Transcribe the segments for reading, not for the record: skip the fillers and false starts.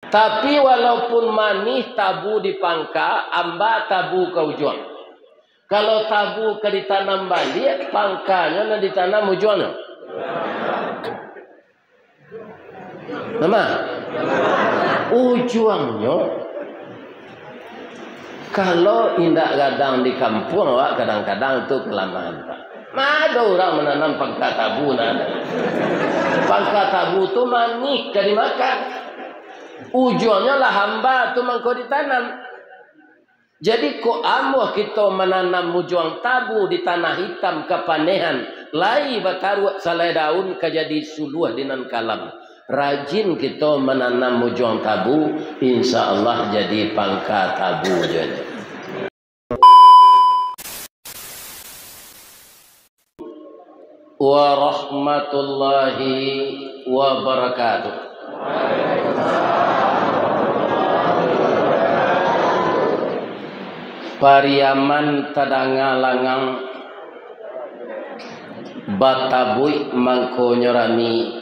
Tapi walaupun manih tabu di pangka, amba tabu ke ujung. Kalau tabu ke ditanam balik, pangkanya na ditanam ujungnya. Nama? Ujungnya. Kalau indak gadang di kampung, kadang-kadang itu kelamaan, Pak. Ada orang menanam pangka tabu. Pangka tabu itu manih ke dimakan. Ujungnya lah hamba tu mangko ditanam. Jadi ko amuh kita menanam ujung tabu di tanah hitam kepanehan, lai bataru salai daun kejadi suluh dinan kalam. Rajin kita menanam ujung tabu, insya Allah jadi pangka tabu jadi. Wa rahmatullahi wa barakatuh. Pariaman tadanga langang batabui mangko nyorami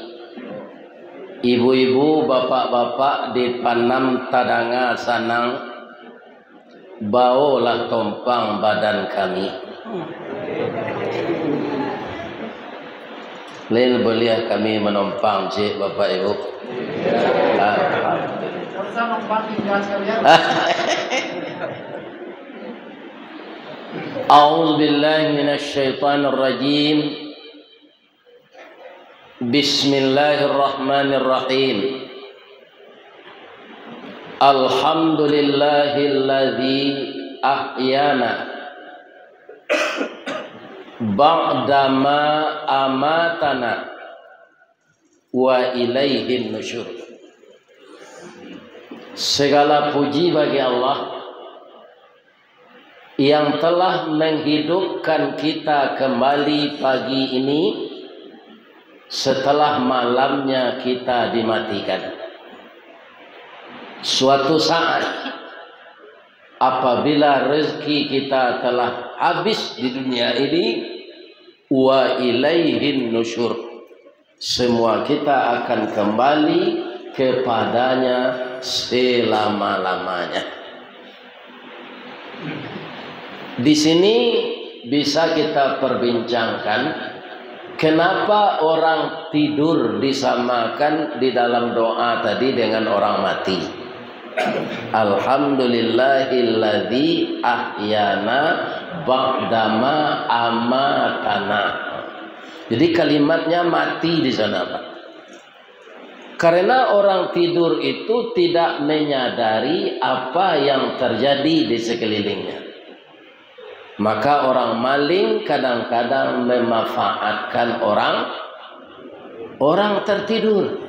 ibu-ibu bapak-bapak di panam tadanga sanang baolah tompang badan kami. Lain belia kami menompang cik bapak ibu. A'udzu billahi minasy syaithanir rajim. Bismillahirrahmanirrahim. Alhamdulillahilladzi ahyana ba'dama amatana wa ilaihin nusyur. Segala puji bagi Allah yang telah menghidupkan kita kembali pagi ini setelah malamnya kita dimatikan. Suatu saat apabila rezeki kita telah habis di dunia ini, wa ilaihin nusyur, semua kita akan kembali kepadanya selama-lamanya. Di sini bisa kita perbincangkan kenapa orang tidur disamakan di dalam doa tadi dengan orang mati. Alhamdulillahilladzi ahyana ba'dama amatana. Jadi kalimatnya mati di sana, Pak. Karena orang tidur itu tidak menyadari apa yang terjadi di sekelilingnya. Maka orang maling kadang-kadang memanfaatkan orang tertidur.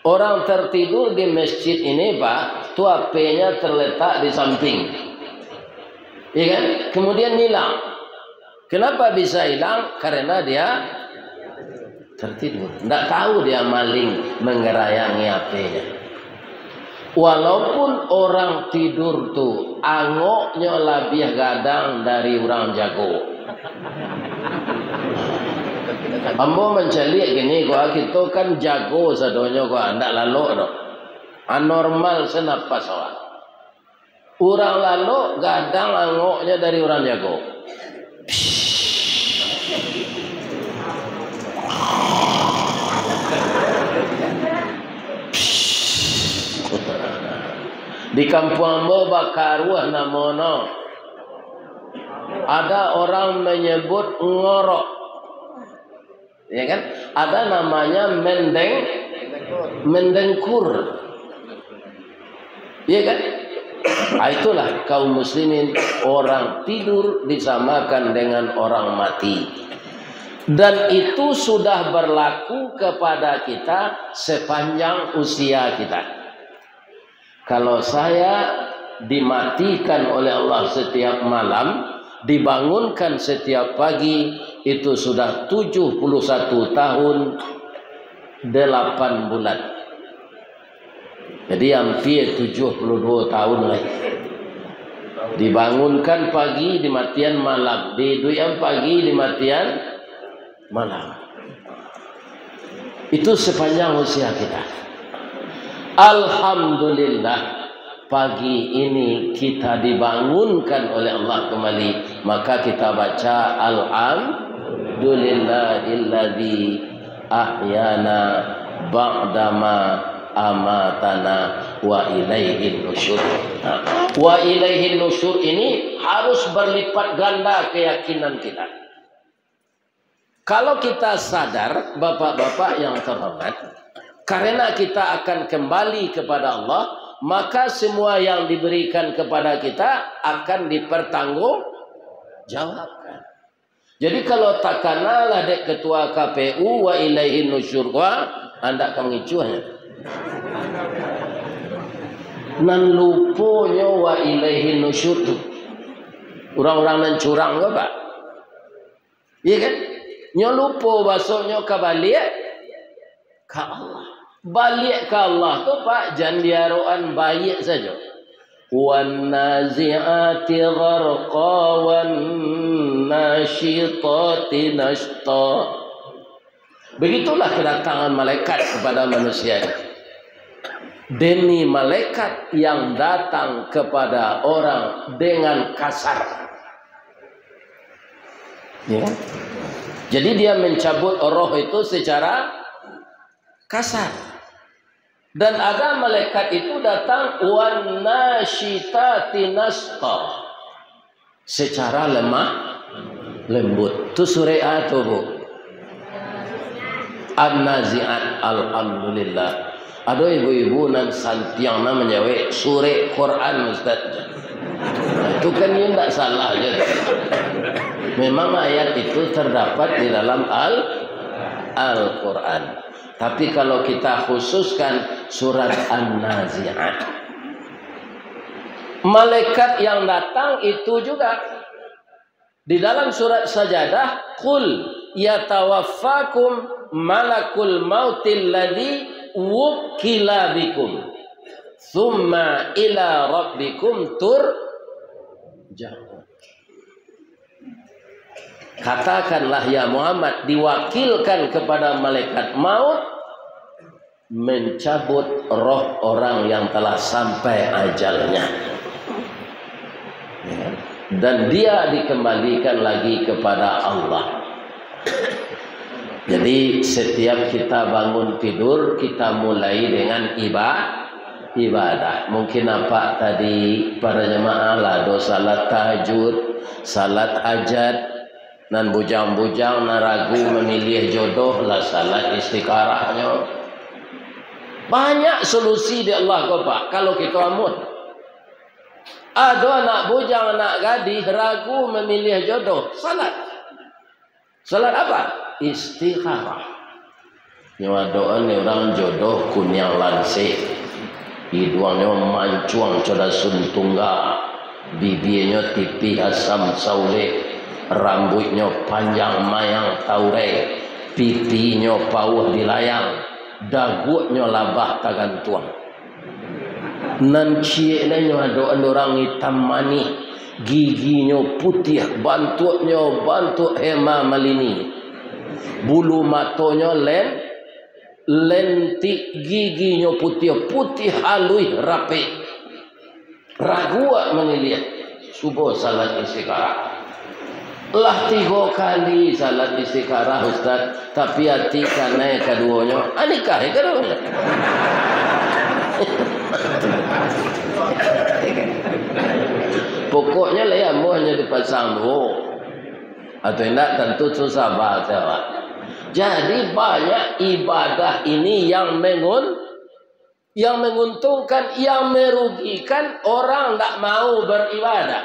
Orang tertidur di masjid ini, Pak, tu HP-nya terletak di samping. Ya kan? Kemudian hilang. Kenapa bisa hilang? Karena dia tertidur. Tidak tahu dia maling menggerayangi HP-nya. Walaupun orang tidur tuh angoknya lebih gadang dari orang jago. Ambo mencari gini, gua kita kan jago sadonyo gua ndak lalu dok. Anormal senapas awak. Orang lalu gadang angoknya dari orang jago. Di kampung Ambo Bakaruah namono ada orang menyebut ngorok, ya kan? Ada namanya mendengkur, ya kan? Itulah kaum muslimin, orang tidur disamakan dengan orang mati, dan itu sudah berlaku kepada kita sepanjang usia kita. Kalau saya dimatikan oleh Allah setiap malam, dibangunkan setiap pagi, itu sudah 71 tahun 8 bulan. Jadi hampir 72 tahun lagi. Dibangunkan pagi, dimatian malam. Diduyan pagi, dimatian malam. Itu sepanjang usia kita. Alhamdulillah, pagi ini kita dibangunkan oleh Allah kembali, maka kita baca alhamdulillahilladzi ahyana ba'dama amatana wa ilaihin nusyur. Wa ilaihin nusyur ini harus berlipat ganda keyakinan kita. Kalau kita sadar, bapak-bapak yang terhormat, karena kita akan kembali kepada Allah, maka semua yang diberikan kepada kita akan dipertanggungjawabkan. Jadi kalau tak kanalah dek ketua KPU wa ilaihin nusyur, anda akan ngicuhnya. Nan luponya wa ilaihin nusyur tu. Orang-orang nan curang ke Pak? Iya kan? Nyo lupo basoknya ke balik ke Allah. Balik ke Allah tu Pak, jandiaroan baik saja. Wan nazi'ati gharqa wan nasyitati nashta. Begitulah kedatangan malaikat kepada manusia. Demi malaikat yang datang kepada orang dengan kasar. Ya. Jadi dia mencabut roh itu secara kasar. Dan ada malaikat itu datang wan nasyitati nashta, secara lemah lembut. Itu surah itu Bu, An-Nazi'at. Alhamdulillah. Ada ibu-ibu nan santiang namanya surah Quran Ustaz. Itu kan ini tidak salah aja. Memang ayat itu terdapat di dalam Al-Quran. Tapi kalau kita khususkan surat An-Nazi'at, malaikat yang datang itu juga di dalam surat Sajadah, qul yatawaffakum malakul mautil ladzi wukila bikum thumma ila rabbikum turja'un. Katakanlah ya Muhammad, diwakilkan kepada malaikat maut mencabut roh orang yang telah sampai ajalnya, ya. Dan dia dikembalikan lagi kepada Allah. Jadi setiap kita bangun tidur, kita mulai dengan ibadah. Mungkin apa tadi para jemaah lado salat tahajud, salat hajat, nan bujang-bujang naragu memilih jodoh lah salat istikharahnya. Banyak solusi di Allah kau Pak. Kalau kita amun, ada anak bujang, anak gadis ragu memilih jodoh, salat apa? Istikharah. Nyawa doa ni orang jodoh kunyang lansih, hidungnya mancuang coda suntungga, bibirnya tipi asam saule, rambutnya panjang mayang taure, pipinya pauh dilayang, dagunya labah tagantuang. Nan cieknya nyawa doa orang hitam manis, giginya putih, bantuk hema malini. Bulu matonya lentik, giginya putih halus rapi. Ragu menilihat subuh salat istikharah. Lah 3 kali salat istikharah Ustaz, tapi hati karena keduanya anikah keduanya. Pokoknya lah ya mau hanya dipasang atau tidak tentu susah bahasa Pak. Jadi banyak ibadah ini yang menguntungkan, yang merugikan orang tidak mau beribadah.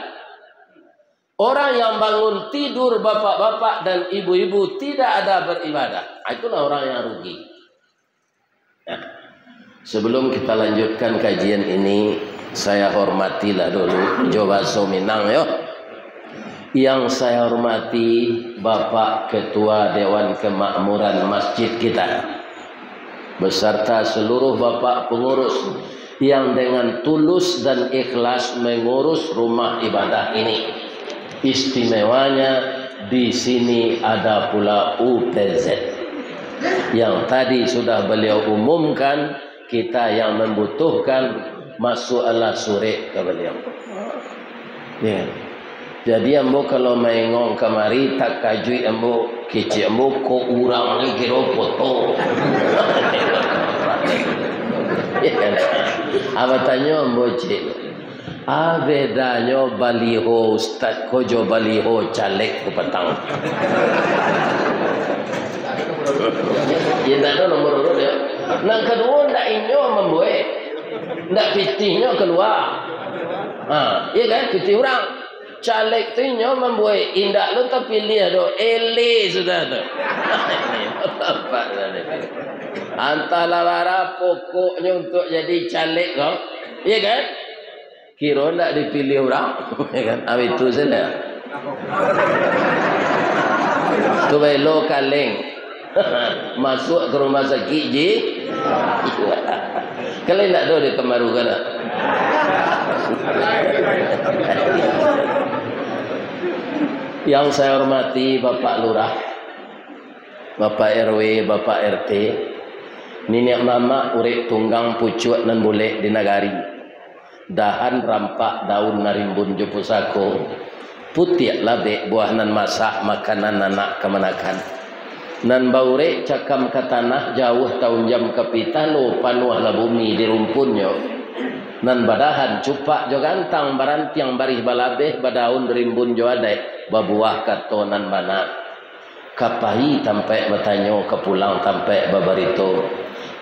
Orang yang bangun tidur bapak-bapak dan ibu-ibu tidak ada beribadah, itulah orang yang rugi. Nah, sebelum kita lanjutkan kajian ini, saya hormatilah dulu Jawa Minang yo. Yang saya hormati Bapak Ketua Dewan Kemakmuran Masjid kita, beserta seluruh Bapak pengurus yang dengan tulus dan ikhlas mengurus rumah ibadah ini. Istimewanya di sini ada pula UPZ yang tadi sudah beliau umumkan. kita yang membutuhkan masalah suri ke beliau. Ya. Jadi ambo kalau maingong kemari tak kajui ambo kecil ambo ko urang ni kira foto. Ya kan? Apa tanya ambo cik? Bedanya baliho Ustaz Kojo baliho caleg ke petang. Ya tak ada nomor urut ya. Nang kedua ndak inyo membuat, ndak pitihnya keluar. Iya kan pitih orang. Caleg tu inyo membuat indak lu tapi pilih do ele sudah tu. Apa antara lara pokoknya untuk jadi caleg kau. Iya kan? Kira ndak dipilih orang, ya kan? Itu saja. Tu belo kaleng. Masuk ke rumah sakit je. Kalau nak do di Kemaru kana. Yang saya hormati Bapak Lurah, Bapak RW, Bapak RT, nenek mama urip tunggang pucuk nan boleh di nagari. Dahan rampak daun narimbun jo pusako. Putih labe buah nan masak makanan anak kemanakan. Nan baure cakam ke tanah jauh tahun jam kapitalo panuah la bumi di rumpunnya. Nan badahan cupak jo gantang barantiang barih balabeh badaun rimbun jo adai babuah katonan bana. Kapahi tampai bertanyo kepulang tampai babarito.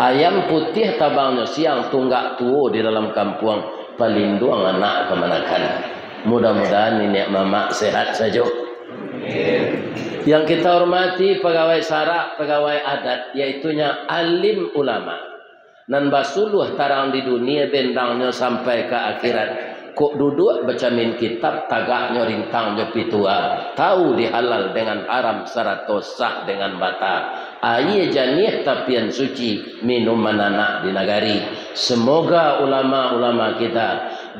Ayam putih tabangnya siang tunggak tuo di dalam kampung palinduang anak kemanakan. Mudah-mudahan nenek mama sehat saja. Yang kita hormati pegawai sara, pegawai adat, yaitunya alim ulama. Nan basuluh tarang di dunia bendangnya sampai ke akhirat. Kok duduk baca min kitab tagaknya rintang jo pitua. Tahu dihalal dengan haram sarato sah dengan bata. Aye janih tapian suci minuman anak di nagari. Semoga ulama-ulama kita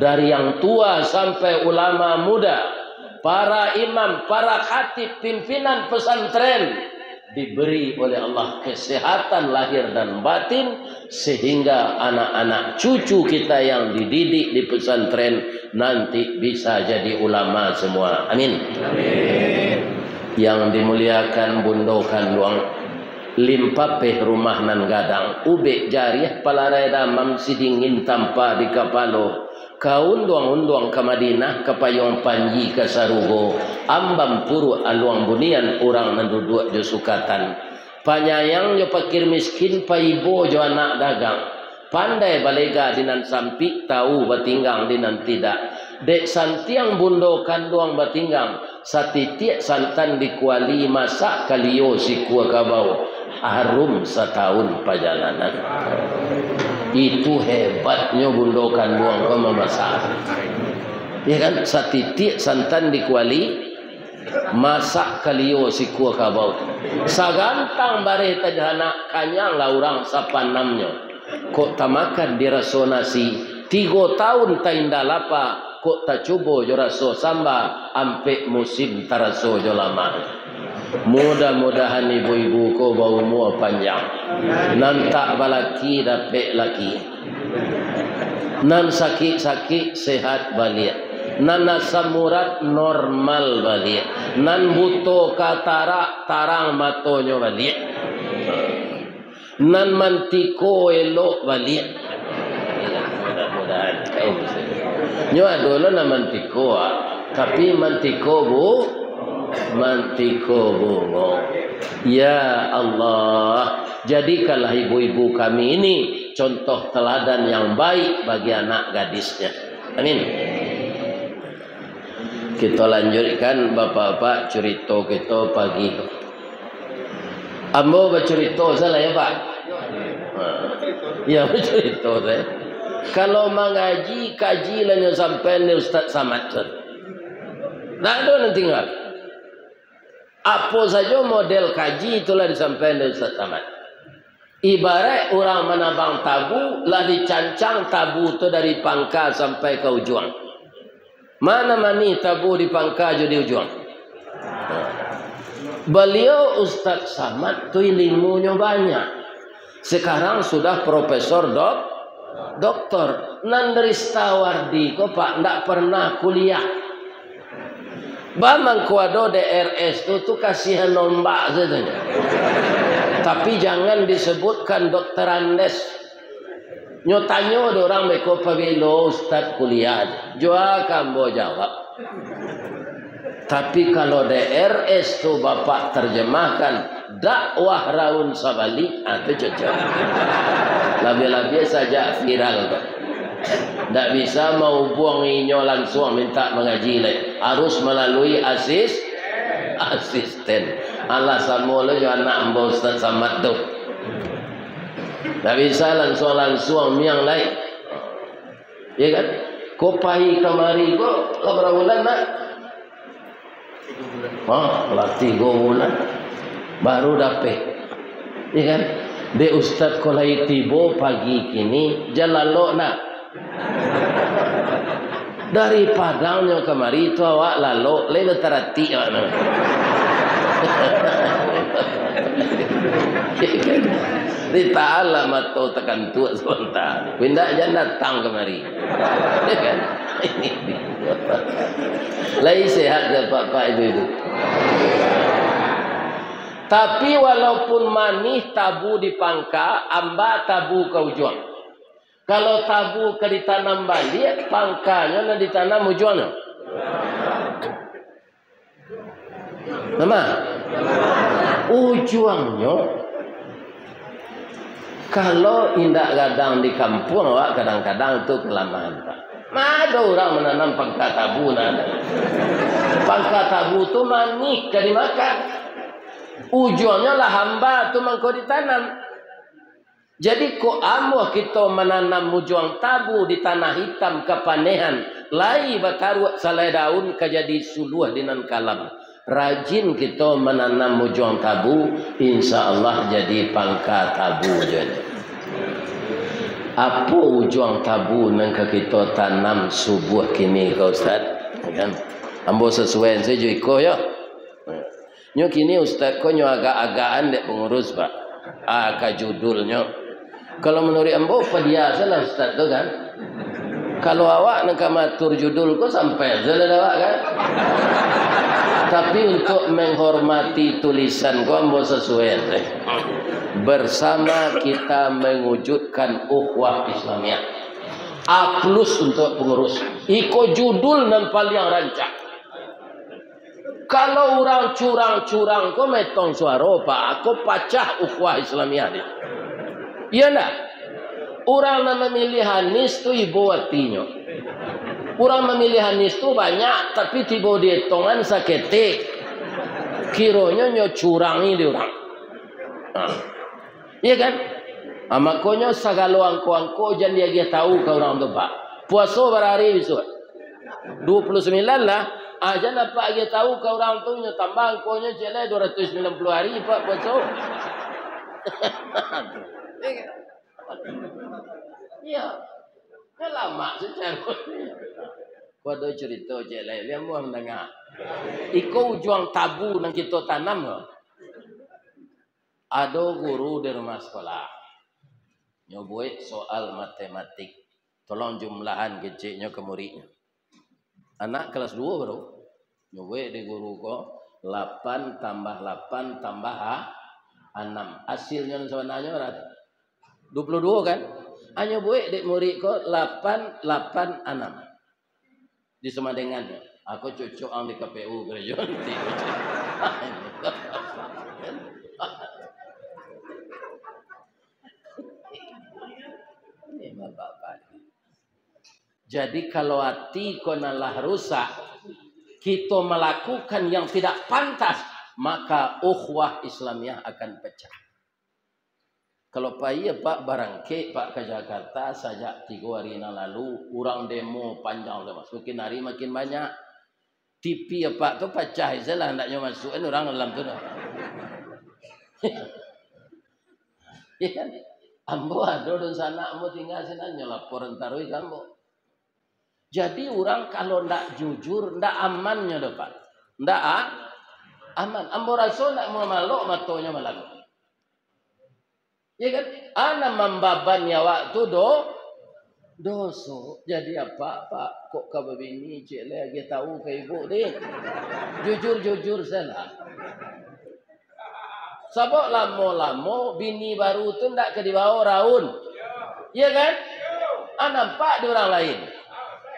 dari yang tua sampai ulama muda, para imam, para khatib, pimpinan pesantren diberi oleh Allah kesehatan lahir dan batin sehingga anak-anak cucu kita yang dididik di pesantren nanti bisa jadi ulama semua. Amin. Amin. Yang dimuliakan bundokan luang limpapeh rumah nan gadang ube jariah palarai damam sidingin tanpa di kapalo. Kau unduang-unduang ke Madinah, ke Payung Panji, ke Sarugo, ambam puru aluang bunian orang nan duduk jo sukatan. Panyayang jo pakir miskin, paibo jo anak dagang. Pandai balega dinan sampi, tahu batinggang dinan tidak. Dek santiang bundokan duang batinggang, satitiak santan dikuali masak kalio si kuah kabau. Harum setahun perjalanan. Itu hebatnya bundokan buang ke memasak. Ya kan, satitik santan dikuali masak kalio si kuah kabau. Sagantang bare tajana kanyang lah orang sapanamnya. Kok tamakan dirasonasi 3 tahun tainda lapa. Kok tak coba jo raso samba ampe musim taraso jo lama. Mudah-mudahan ibu-ibu ko bau umur panjang. Nan tak balaki dapet laki. Nan sakit-sakit sehat balik. Nan asam urat normal balik. Nan buto katarak tarang matonyo balik. Nan mantiko elok balik. Mudah-mudahan kau bisa. Nyo adolo na mantiko tapi mantiko bu. Mantiko bungo. Ya Allah, jadikanlah ibu-ibu kami ini contoh teladan yang baik bagi anak gadisnya. Amin. Kita lanjutkan bapak-bapak cerita kita pagi. Ambo bercerita salah ya Pak? Ya bercerita saya. Kalau mengaji kaji lah sampai ni Ustaz Samad. Tak ada nanti tinggal. Apa saja model kaji itulah disampaikan dari Ustaz Samad. Ibarat orang menabang tabu, lah dicancang tabu itu dari pangkal sampai ke ujung. Mana mani tabu di pangkal jadi ujung. Beliau Ustaz Samad tu ilmunya banyak. Sekarang sudah profesor doktor. Nandris Tawardi kok Pak ndak pernah kuliah. Bamang kuado DRS itu kasihan nombak saja. Tapi jangan disebutkan dokter Andes. Nyotanyo orang meko pabilo ustad kuliah. Jua kambo jawab. Tapi kalau DRS itu Bapak terjemahkan dakwah raun sabali itu cocok. Lebih-lebih saja viral kok. Tidak bisa mau buang inyo langsung minta mengaji lagi. Harus melalui asisten. Alasan mula jo anak ambo Ustaz Samad tu. Tak bisa langsung miang lain. Ya kan? Kau pahi kemari kau berapa bulan nak? Latih 3 bulan. Baru dapat. Ya kan? De Ustaz kolai tibo pagi kini jalan lo nak. Dari Padangnya kemari itu awak lalu lele terati di ta'ala matau tekan tua sebentar pindah aja datang kemari ini lagi sehat ya Pak itu tapi walaupun manis tabu di pangka amba tabu kau juang. Kalau tabu ke ditanam balik, pangkanya nak ditanam ujungnya. Nama? Ujungnya. Kalau indak gadang di kampung, awak kadang-kadang itu kelamaan Pak. Ada orang menanam pangka tabu nada. Pangka tabu itu manis ke dimakan. Ujungnya lah hamba itu mangko ditanam. Jadi ko amuh kita menanam mujuang tabu di tanah hitam kepanehan. Lai bakaru salai daun kejadi suluh dinan kalam. Rajin kita menanam mujuang tabu. Insya Allah jadi pangka tabu jadi. Apa ujuang tabu nang kita tanam subuh kini kau Ustaz? Kan? Ambo sesuai saya juga ya. Nyo kini Ustaz ko nyo agak-agaan dek pengurus Pak. Ka judulnya. Kalau menurut ambo biasa lah Ustaz tu kan. Kalau awak nak matur judul ko sampai jalan awak kan. Tapi untuk menghormati tulisan ko ambo sesuai. Bersama kita mewujudkan ukhuwah Islamiyah. A+ untuk pengurus. Iko judul nan paling rancak. Kalau orang curang-curang ko metong suara Pak, aku pacah ukhuwah Islamiyah dia. Iya nak? Orang memilih Hanis tu ibu artinya. Orang memilih Hanis tu banyak, tapi tiba dia tongan sakete. Kironya nyo curangi dia orang. Iya kan? Makanya segala angko-angko jangan dia tahu ke orang tu Pak. Puasa berhari besok. 29 lah. Aja nampak dia tahu ke orang tu nyo tambah angkonya jelai 290 hari Pak puasa. Ya, lama secara. Kau cerita je lah, dia mau mendengar. Iko ujung tabu nang kita tanam loh. Ada guru di rumah sekolah, nyobuat soal matematik, tolong jumlahan kecilnya ke muridnya. Anak kelas 2 baru, nyobuat di guru ko 8 tambah 8 tambah 6. Hasilnya sebenarnya berapa? 22 kan? Hanya buat dek murid ko 8 6. Di sama dengannya. Aku cocok di KPU gereja. Ini bapak. Jadi kalau hati ko nalah rusak, kita melakukan yang tidak pantas, maka ukhuwah Islamiyah akan pecah. Kalau Pak iya Pak barangke Pak ke Jakarta sejak 3 hari yang lalu orang demo panjang lemas. Makin hari makin banyak. TV ya Pak tu pecah saja hendaknya masukin orang dalam tu. Ya kan? Ambo ada dan sana ambo tinggal sini nyelapor entarui kamu. Jadi orang kalau ndak jujur ndak amannya dah Pak. Ndak aman. Ambo rasa ndak mau malok matonya malam. Ya kan? Ana membabannya waktu doso. Jadi apa Pak? Kok kau begini? Cik lagi tahu ke ibu ni. Jujur salah. Sebab lama-lama bini baru tu ndak ke dibawa raun. Ya kan? Nampak di orang lain.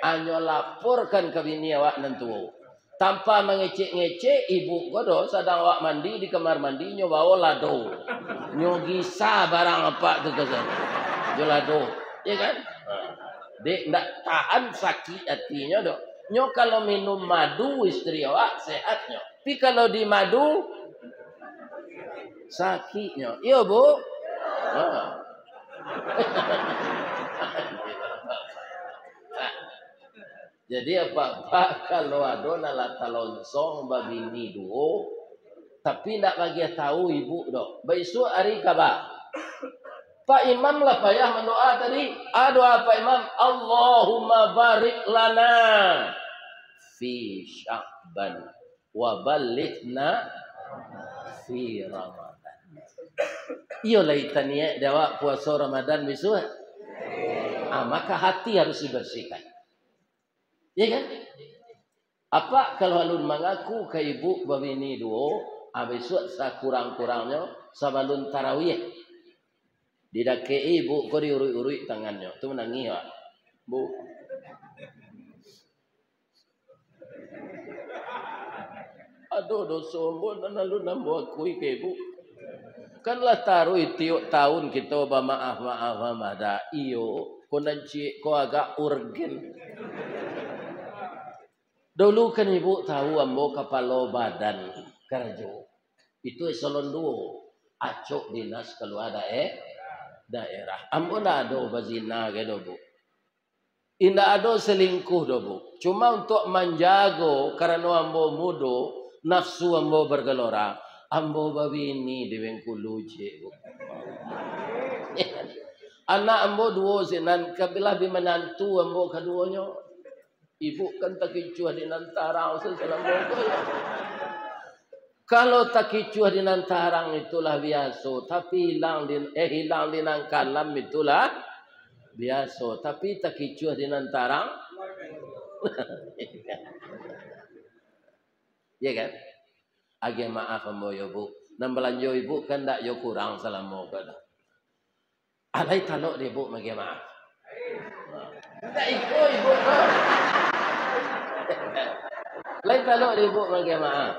Anyo laporkan ke bini awak nentu. Tanpa mengecek-ngecek, ibu kodo sedang awak mandi di kamar mandi nyo bawa lado. Nyo gisa barang apa tu tu. Nyo lado. Ya kan? Dek ndak tahan sakit hatinya dok. Nyo kalau minum madu istri awak sehatnya. Tapi kalau di madu sakitnya. Iya bu. Jadi apa kalau ada nala talonsong babini duo, tapi ndak bagi tahu ibu dok. Besok hari kabar. Pak Imam lah payah mendoa tadi. Doa Pak Imam, Allahumma barik lana fi Sya'ban wa balighna fi Ramadan. Iyo lah itania dawa puasa Ramadan besok. Maka hati harus dibersihkan. Ya kan? Apa kalau alun mengaku ke ibu babini duo, besok sakurang-kurangnya sabalun tarawih. Didake ibu kau diurui-urui tangannya. Tu menangis ya. Bu. Aduh dosa mbon alun nambo akui ke ibu. Kanlah taruh tiap tahun kita maaf ada iyo ko nanci ko agak urgen. Dulu kan ibu tahu ambo kepala badan kerja. Itu eselon 2. Acok dinas keluar daerah. Ambo ndak ada bazina ke do bu. Indak ada selingkuh do bu. Cuma untuk menjaga karena ambo mudo nafsu ambo bergelora. Ambo babini di Bengkulu je bu. Anak ambo 2 sinan kabilah bi menantu ambo keduanya. Ibu kan tak kicuah di nantarang seselamanya. Kalau tak kicuah di nantarang itulah biasa, tapi hilang di nangkalam itulah biasa, tapi tak kicuah di nantarang. Ya kan? Agi maaf ambo yo bu. Nam belanjo ibu kan ndak yo kurang selama kada. Alai talok di bu magi maaf. Ndak ikut ibu. Lain talok di bu magi maaf.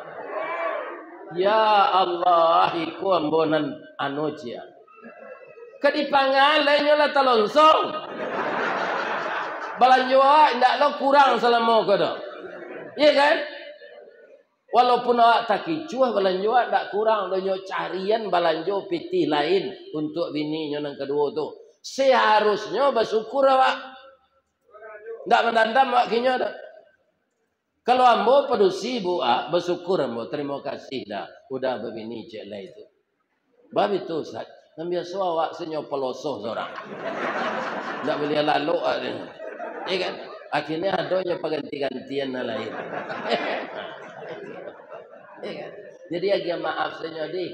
Ya Allah, iku ambonan anoja. Kedipangan lainnya lah talonsong. Belanjo ndak lo kurang selama kada. Iya kan? Walaupun awak tak kicuah belanjo ndak kurang donyo carian belanjo pitih lain untuk bininya yang kedua tu. Seharusnya bersyukur awak. Ndak mendandam awak kinya dah. Kalau ambo pedusi bu bersyukur ambo terima kasih dah udah begini cek lah itu. Bab itu Ustaz. Nam biasa awak senyo pelosoh seorang. Ndak boleh lalu ada. Ya kan? Akhirnya adanya pengganti-gantian lain. Ya kan? Jadi agak maaf senyo di.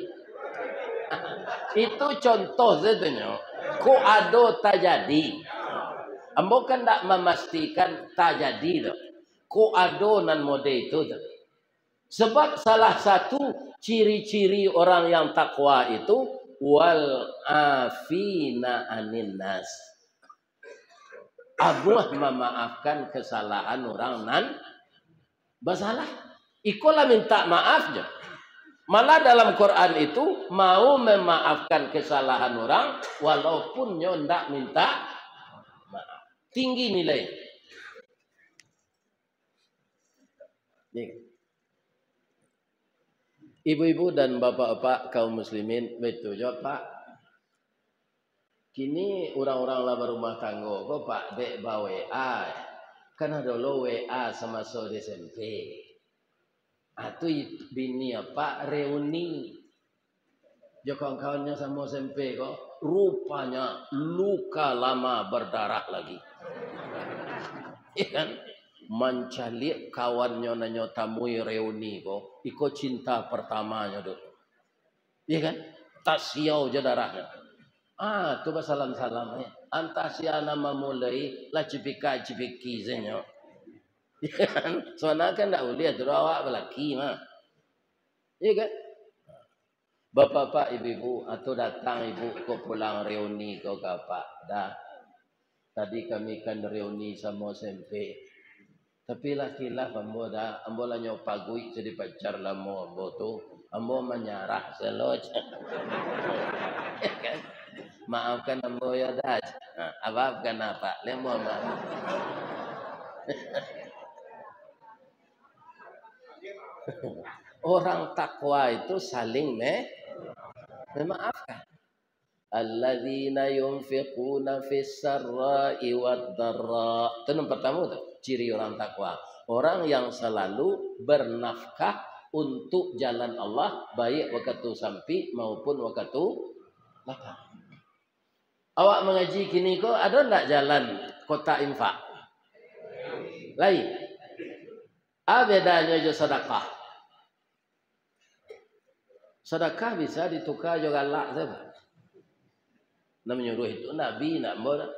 Itu contoh sebenarnya. Ko ado tak jadi. Ambo kan ndak memastikan tak jadi tu. Ko adonan mode itu. Sebab salah satu ciri-ciri orang yang takwa itu wal afina anin nas. Abuah memaafkan kesalahan orang nan bersalah. Ikolah minta maafnya. Malah dalam Quran itu mau memaafkan kesalahan orang walaupun nyo ndak minta maaf. Tinggi nilai. Ibu-ibu dan bapak-bapak kaum muslimin, betul jawab Pak. Kini orang-orang lah berumah tangga, kok Pak dek bawa WA. Kan ada lo WA sama so SMP. Itu bini Pak reuni. Jo kawan-kawannya sama SMP kok. Rupanya luka lama berdarah lagi. Iya kan? Mencalik kawannya nanya tamui reuni kok. Iko cinta pertamanya dulu. Iya kan? Tak siau je darahnya. Ah, tu salam-salam ya. Antasiana memulai lah cipika-cipiki zenyo. Soalnya kan tak boleh tu awak belaki mah. Iya kan? Bapak-bapak, ibu-ibu, atau datang ibu kau pulang reuni kau ke apa? Dah. Tadi kami kan reuni sama SMP. Tapi lah ambo dah, ambo lah nyopagui jadi pacar lamo ambo tu. Ambo menyarah seloj. Kan? Maafkan ambo ya dah. Maafkan apa? Lemo maaf. Orang takwa itu saling memaafkan. Alladzina yunfiquna fis sarra'i wad dharra. Itu yang pertama tuh, ciri orang takwa. Orang yang selalu bernafkah untuk jalan Allah baik waktu sampi maupun waktu lapang. Awak mengaji kini kok ada enggak jalan kota infak? Lain. Apa bedanya jo sedekah? Sedekah bisa ditukar juga galak saja. Menyuruh itu Nabi nak boleh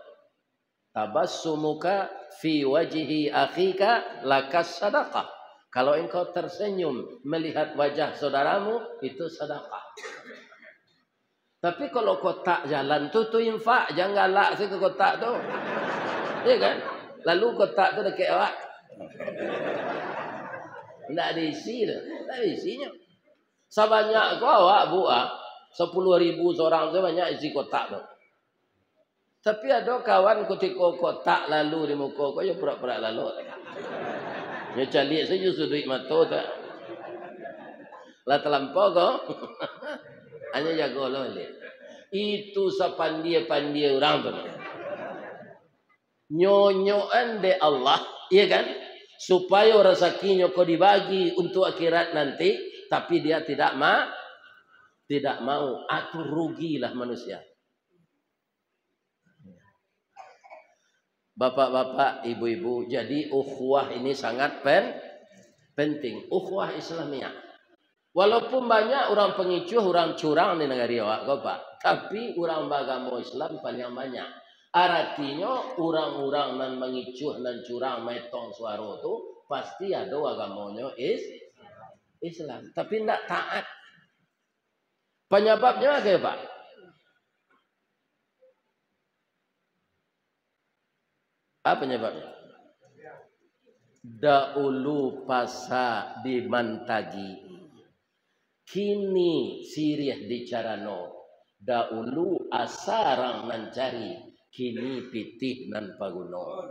tabassumuka fi wajhi akhika lakas sadaqah. Kalau engkau tersenyum melihat wajah saudaramu itu sedekah. Tapi kalau kotak jalan tu infak, jangan galak ke kotak tu. Ya kan? Lalu kotak tu dekat awak. Tidak diisi tu. Tak isinya. Sebanyak kau awak buat 10.000 seorang tu banyak isi kotak tu. Tapi ada kawan ketika kotak lalu di muka kau, ya pura-pura lalu. Ya calik saja sudut mata tu. Lah terlampau kau. Hanya jaga lah. Itu sepandai-pandai orang tu. Nyonyoan de Allah. Iya kan? Supaya rezekinya kau dibagi untuk akhirat nanti. Tapi dia tidak mau. Atau rugilah manusia. Bapak-bapak, ibu-ibu, jadi ukhuwah ini sangat penting. Ukhuwah Islamiyah. Walaupun banyak orang pengicuh, orang curang di negara awak, Pak. Tapi orang beragama Islam paling banyak. Artinya orang-orang yang mengicuh dan curang metong suara itu pasti ada agamanya Islam. Tapi tidak taat. Penyebabnya apa, Pak? Apa penyebabnya? Dahulu pasa dimantagi, kini sirih dicarano. Dahulu asarang mencari, kini pitih nan paguno.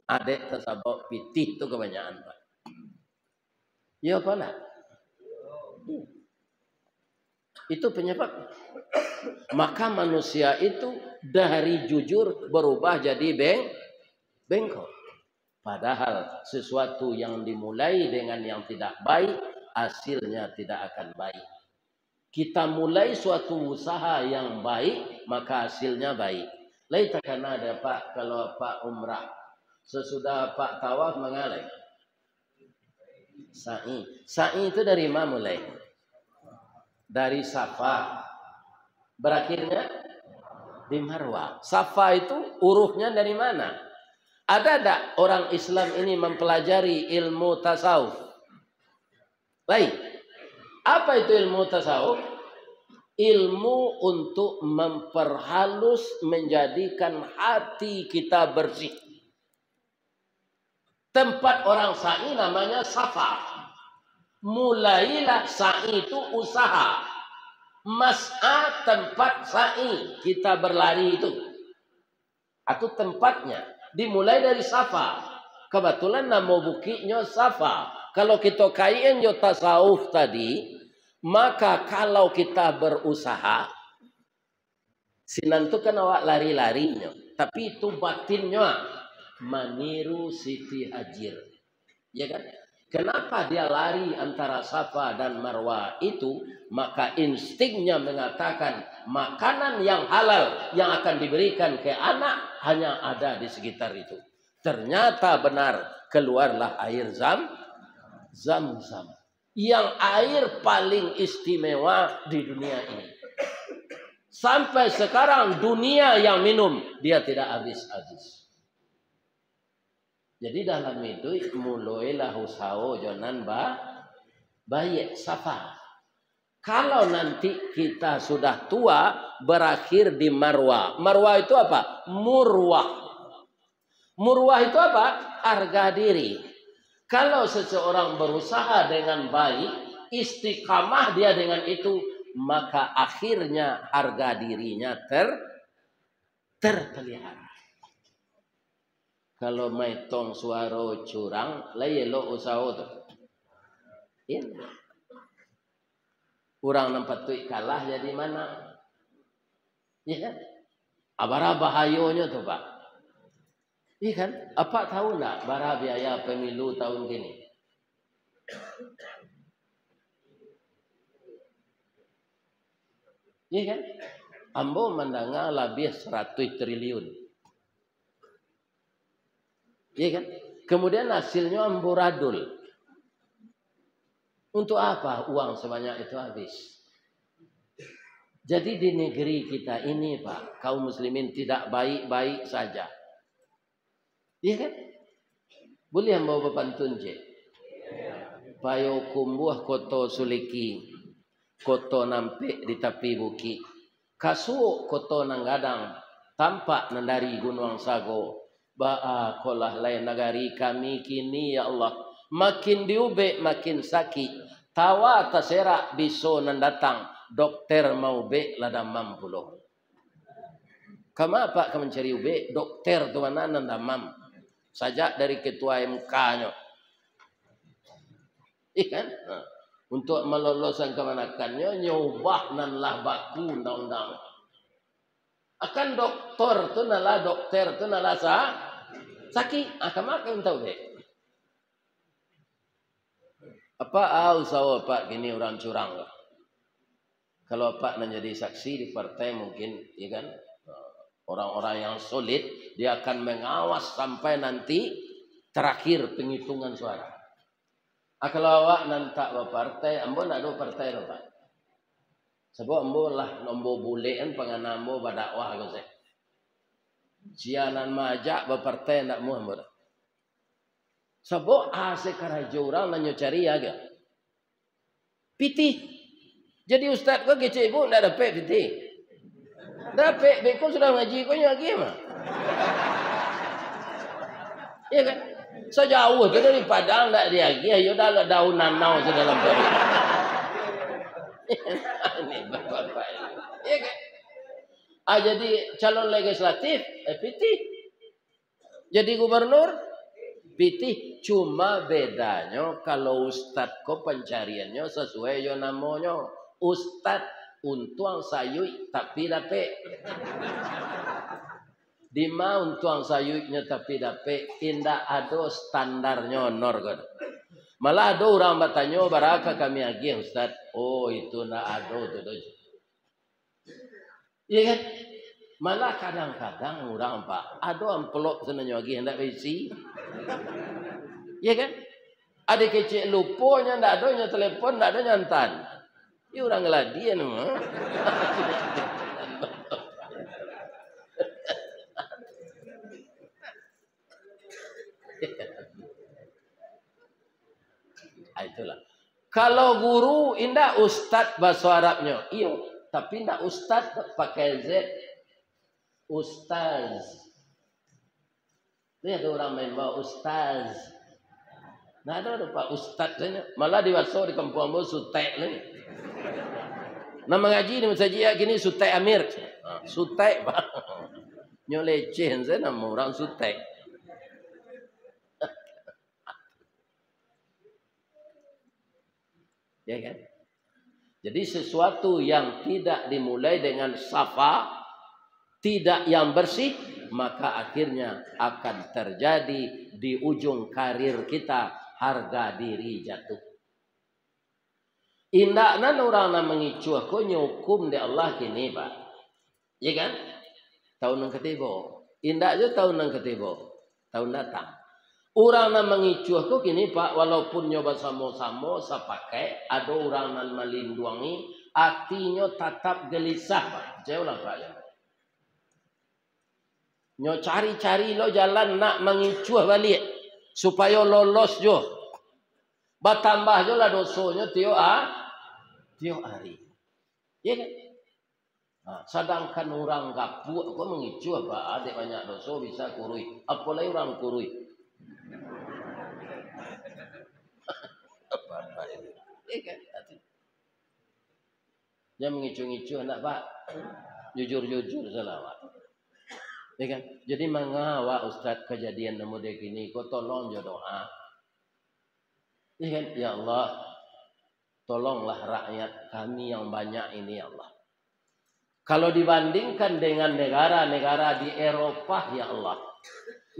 Adek tersabok pitih itu kebanyakan, Pak. Ya apa nak? Itu penyebab. Maka manusia itu dari jujur berubah jadi bengkok. Padahal sesuatu yang dimulai dengan yang tidak baik, hasilnya tidak akan baik. Kita mulai suatu usaha yang baik, maka hasilnya baik. Lain takkan ada Pak, kalau Pak umrah, sesudah Pak tawaf mengalih. Sa'i. Sa'i itu dari mana mulai? Dari Safa. Berakhirnya di Marwah. Safa itu hurufnya dari mana? Ada tak orang Islam ini mempelajari ilmu tasawuf? Baik. Apa itu ilmu tasawuf? Ilmu untuk memperhalus, menjadikan hati kita bersih. Tempat orang sa'i namanya Safa. Mulailah sa'i itu usaha. Mas'a tempat sa'i. Kita berlari itu. Atau tempatnya. Dimulai dari Safa. Kebetulan nama bukitnya Safa. Kalau kita kain yo tasawuf tadi, maka kalau kita berusaha, sinan itu kan awak lari-larinya. Tapi itu batinnya meniru Siti Hajar. Ya kan? Kenapa dia lari antara Safa dan Marwah itu? Maka instingnya mengatakan makanan yang halal yang akan diberikan ke anak hanya ada di sekitar itu. Ternyata benar, keluarlah air Zam-Zam. Yang air paling istimewa di dunia ini. Sampai sekarang dunia yang minum dia tidak habis-habis. Jadi dalam itu mulailah usaha jonan baik safa. Kalau nanti kita sudah tua berakhir di marwah. Marwah itu apa? Murwah. Murwah itu apa? Harga diri. Kalau seseorang berusaha dengan baik, istiqamah dia dengan itu, maka akhirnya harga dirinya terpelihara. Kalau maitong suara curang, layelo usaha tu. Ini. Orang nampak tu kalah jadi mana? Ya kan? Abara bahayanya tu Pak. Iya kan? Apa tahu nak bara biaya pemilu tahun ini? Iya kan? Ambo mendengar lebih 100 triliun. Iya kan? Kemudian hasilnya amburadul. Untuk apa uang sebanyak itu habis? Jadi di negeri kita ini Pak, kaum muslimin tidak baik-baik saja. Iya kan? Boleh ambo bepantun je. Payo kumbuh koto suliki, koto nampe di tepi buki. Kasu koto nanggadang, tampak nandari gunung sago. Ba'a kolah lain negari kami kini ya Allah. Makin diube makin sakit. Tawa tasera biso nandatang. Dokter mau be lada mampulo. Kama apa kamu mencari ube? Dokter tu mana nandamam. Sajak dari ketua MK-nya. Ikan? Nah, untuk meloloskan kemanakannya nyobah nan lah baku undang-undang. Akan doktor tu nala dokter tu nala sakit. Akan makan tahu be. Apa usaha Pak gini orang curang lah. Kalau Pak menjadi saksi di partai mungkin, ya kan, orang-orang yang solid dia akan mengawas sampai nanti terakhir penghitungan suara. Kalau awak nantak partai, ambo nak do partai lo Pak. Sebab ambo lah nombo bulean penganambo badakwah gose. Sianan majak berpartai nak mu ambo. Sebab sekarajo orang nanyo cari aja. Piti. Jadi ustaz kau kecik ibu nak dapat piti. Dapat beko sudah ngaji kau lagi mah. Iya kan? Sejauh tu dari Padang nak dia lagi, ayo dah daun nanau dalam perut. Ini bapak-bapak. Iya kan? Jadi calon legislatif, piti. Jadi gubernur, piti. Cuma bedanya kalau ustad ko pencariannya sesuai yo namanya. Ustad untuang sayui tapi dapat. Dima untuang sayunya tapi dapat. Indah ada standarnya honor kan. Malah ada orang bertanya baraka kami lagi ustad. Oh itu nak ada tu. Iya kan? Malah kadang-kadang orang Pak ada amplop senanya lagi hendak isi. Iya kan? Ada kecil lupanya ndak adanya telepon, ndak ada nyantan. Ini orang ngeladian mah. Itulah. Kalau guru indah ustad bahasa Arabnya. Iya, tapi indah ustad pakai Z. Ustaz. Lihat orang main bawa ustaz. Nah ada Pak ustaz saja. Malah di waso di kampung ambo sutek ni. Nama ngaji di masjid gini sutek Amir. Sutek Pak. Nyoleceh saya nama orang sutek. Ya kan? Jadi sesuatu yang tidak dimulai dengan safa, tidak yang bersih, maka akhirnya akan terjadi di ujung karir kita harga diri jatuh. Indakna orang na mengicuh ko nyukum di Allah kini Pak. Ya kan? Tahun yang ketiga. Indak je tahun yang ketiga. Tahun datang. Orang na mengicuh ko kini Pak walaupun nyoba samo-samo sapakai ada orang na melindungi Artinya tetap gelisah, Pak. Jauh lah, Pak. Nyo cari-cari lo jalan nak mengicuh balik supaya lolos jo. Bertambah jo lah dosonya tiap hari. Ya kan? Nah, sedangkan orang gapuk kok mengicuh apa? Ada banyak dosa bisa kurui. Apalagi orang kurui. Apa ini? Ya kan? Dia mengicuh-ngicuh nak Pak. Jujur-jujur selawat. Ya kan? Jadi mengawak Ustaz kejadian nemu dek ini, kau tolong jo doa. Ya kan? Ya Allah, tolonglah rakyat kami yang banyak ini ya Allah. Kalau dibandingkan dengan negara-negara di Eropa ya Allah.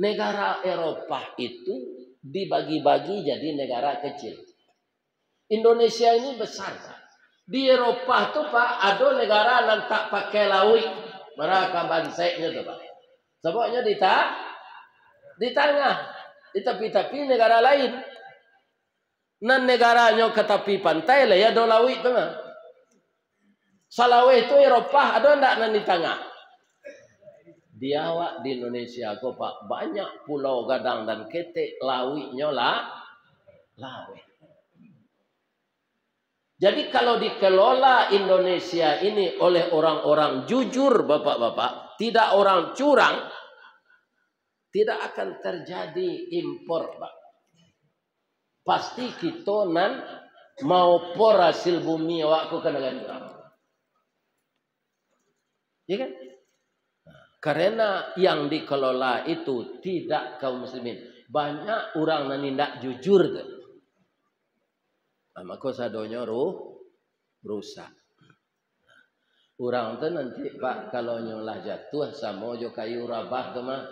Negara Eropa itu dibagi-bagi jadi negara kecil. Indonesia ini besar. Di Eropa tuh Pak, ada negara yang tak pakai laut. Mereka banseknya tuh Pak. Sebabnya di tengah, di tepi-tepi negara lain. Nan negaranya ke tepi pantai lah ya do laut tu mah. Salaweh itu Eropa ada ndak nan di tengah? Di awak di Indonesia kok Pak banyak pulau gadang dan ketek lautnya laut. Jadi kalau dikelola Indonesia ini oleh orang-orang jujur Bapak-bapak, tidak orang curang, tidak akan terjadi impor, Pak. Pasti kita nan mau por hasil bumi awakku kena ganti. Ya kan? Karena yang dikelola itu tidak kaum muslimin. Banyak orang yang tidak jujur. Nah, maka sadonya rusak. Orang tu nanti Pak kalau nyolah jatuh sama jo kayu rabah tu mah.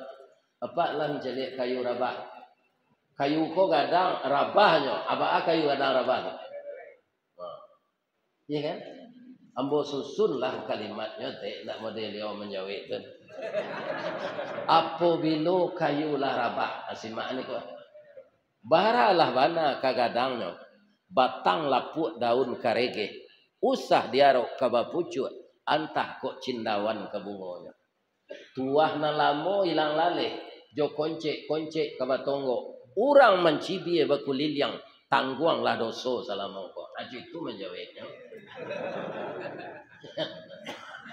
Apa lah mencari kayu rabah? Kayu ko gadang rabahnya. Apa kayu gadang rabah tu? Iya kan? Ambo susunlah kalimatnya teh nak model dia menjawab kan. Apabila kayu lah rabah, asimak ni ko. Baralah bana kagadangnya. Batang lapuk daun karege. Usah diarok kabapucut. Antah kok cindawan kabungonya. Tuah na lamo ilang lale. Jo koncek kabatonggo. Urang mencibi bakuliliang. Tangguanglah doso salamo ko. Aju itu menjawabnya.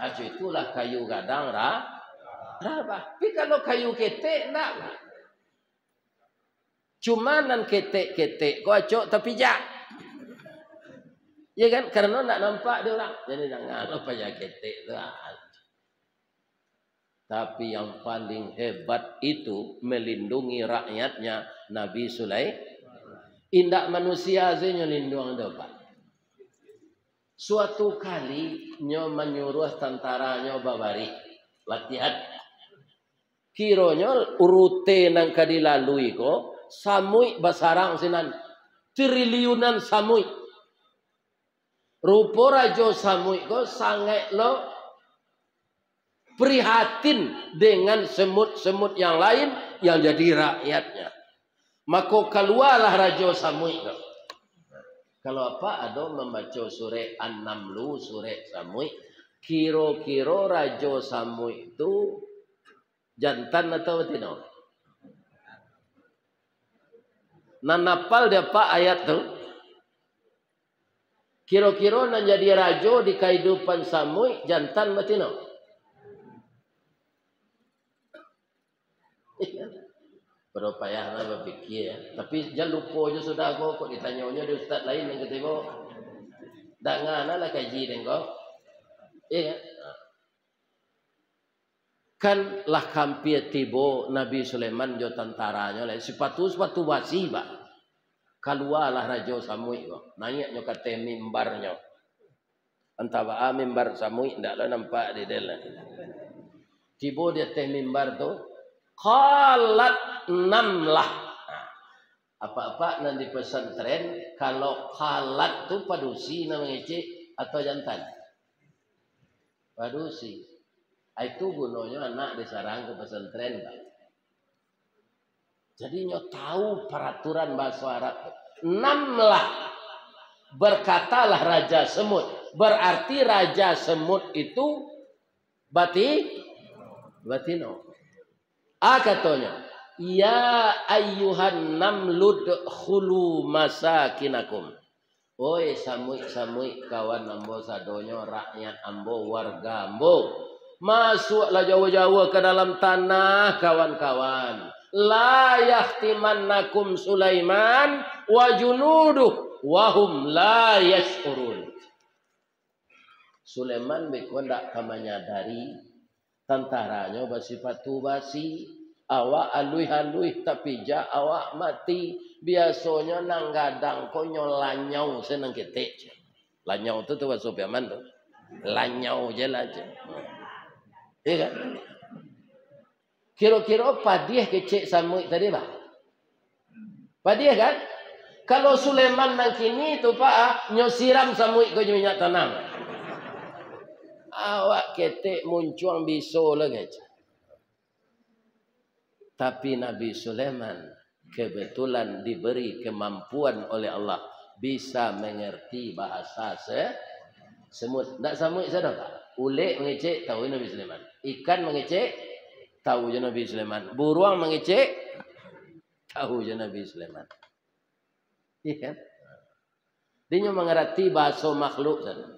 Aju itulah kayu gadang rabah. Tapi kalau kayu ketek enggak lah. Cumanan ketek kau acok tapi jak. Ya kan? Karena nak nampak dia orang. Jadi jangan apa ya ketek tu. Tapi yang paling hebat itu melindungi rakyatnya Nabi Sulaiman. Indak manusia aja lindung dapat. Suatu kali nyo menyuruh tentaranya babari latihan. Kironyo urute nang kadilalui ko samui basarang sinan triliunan samui. Rupo rajo samui ko sangat lo prihatin dengan semut-semut yang lain yang jadi rakyatnya. Maka keluarlah rajo samui ko. Kalau apa ada membaca surah An-Namlu, surah samui, kiro-kiro rajo samui itu jantan atau betina? Nanapal dia pak ayat tu. Kiro-kiro nan jadi rajo di kehidupan samui jantan betina. Berupaya berpikir ya. Tapi jangan lupa je sudah kok ditanyanya di ustaz lain yang ketiba. Dak ngana lah kaji dengko. Iya. Kan lah kampir tibo Nabi Sulaiman jo tentaranya lah sepatu basi Pak. Keluarlah raja samui kok. Naiknya kata mimbarnya. Entah ba mimbar samui ndak lah nampak di dalam. Tibo dia teh mimbar tu qalat namlah. Apa-apa nanti pesantren kalau qalat tu padusi namanya cik atau jantan. Padusi. Itu gunanya anak disarang ke pesantren. Jadi nyo tahu peraturan bahasa Arab. Namlah berkatalah raja semut. Berarti raja semut itu batino. Katanya, ya ayyuhan namlud khulu masakinakum. Oi samui kawan ambo sadonyo, rakyat ambo, warga ambo, masuklah jauh-jauh ke dalam tanah kawan-kawan. La yahtimannakum Sulaiman wa junuduh wahum la yash'urun. Sulaiman bekondak kamanyadari tentaranya bersifat basi, awak aluih-aluih tapi ja awak mati. Biasanya nang gadang konyol lanyau senang ketek. Lanyau tu bahasa Piaman tu. Lanyau je lah je. Iya kan? Kira-kira padiah kecek samui tadi bah. Padiah kan? Kalau Sulaiman nang kini tu pak nyosiram samui ko minyak tanam. Awak ketek muncul biso lagi. Tapi Nabi Sulaiman kebetulan diberi kemampuan oleh Allah bisa mengerti bahasa semut. Tak samui saya tak. Ulek mengecek tahu Nabi Sulaiman. Ikan mengecek tahu je Nabi Sulaiman. Burung mengecek tahu je Nabi Sulaiman. Iya kan? Dia mengerti bahasa makhluk saja.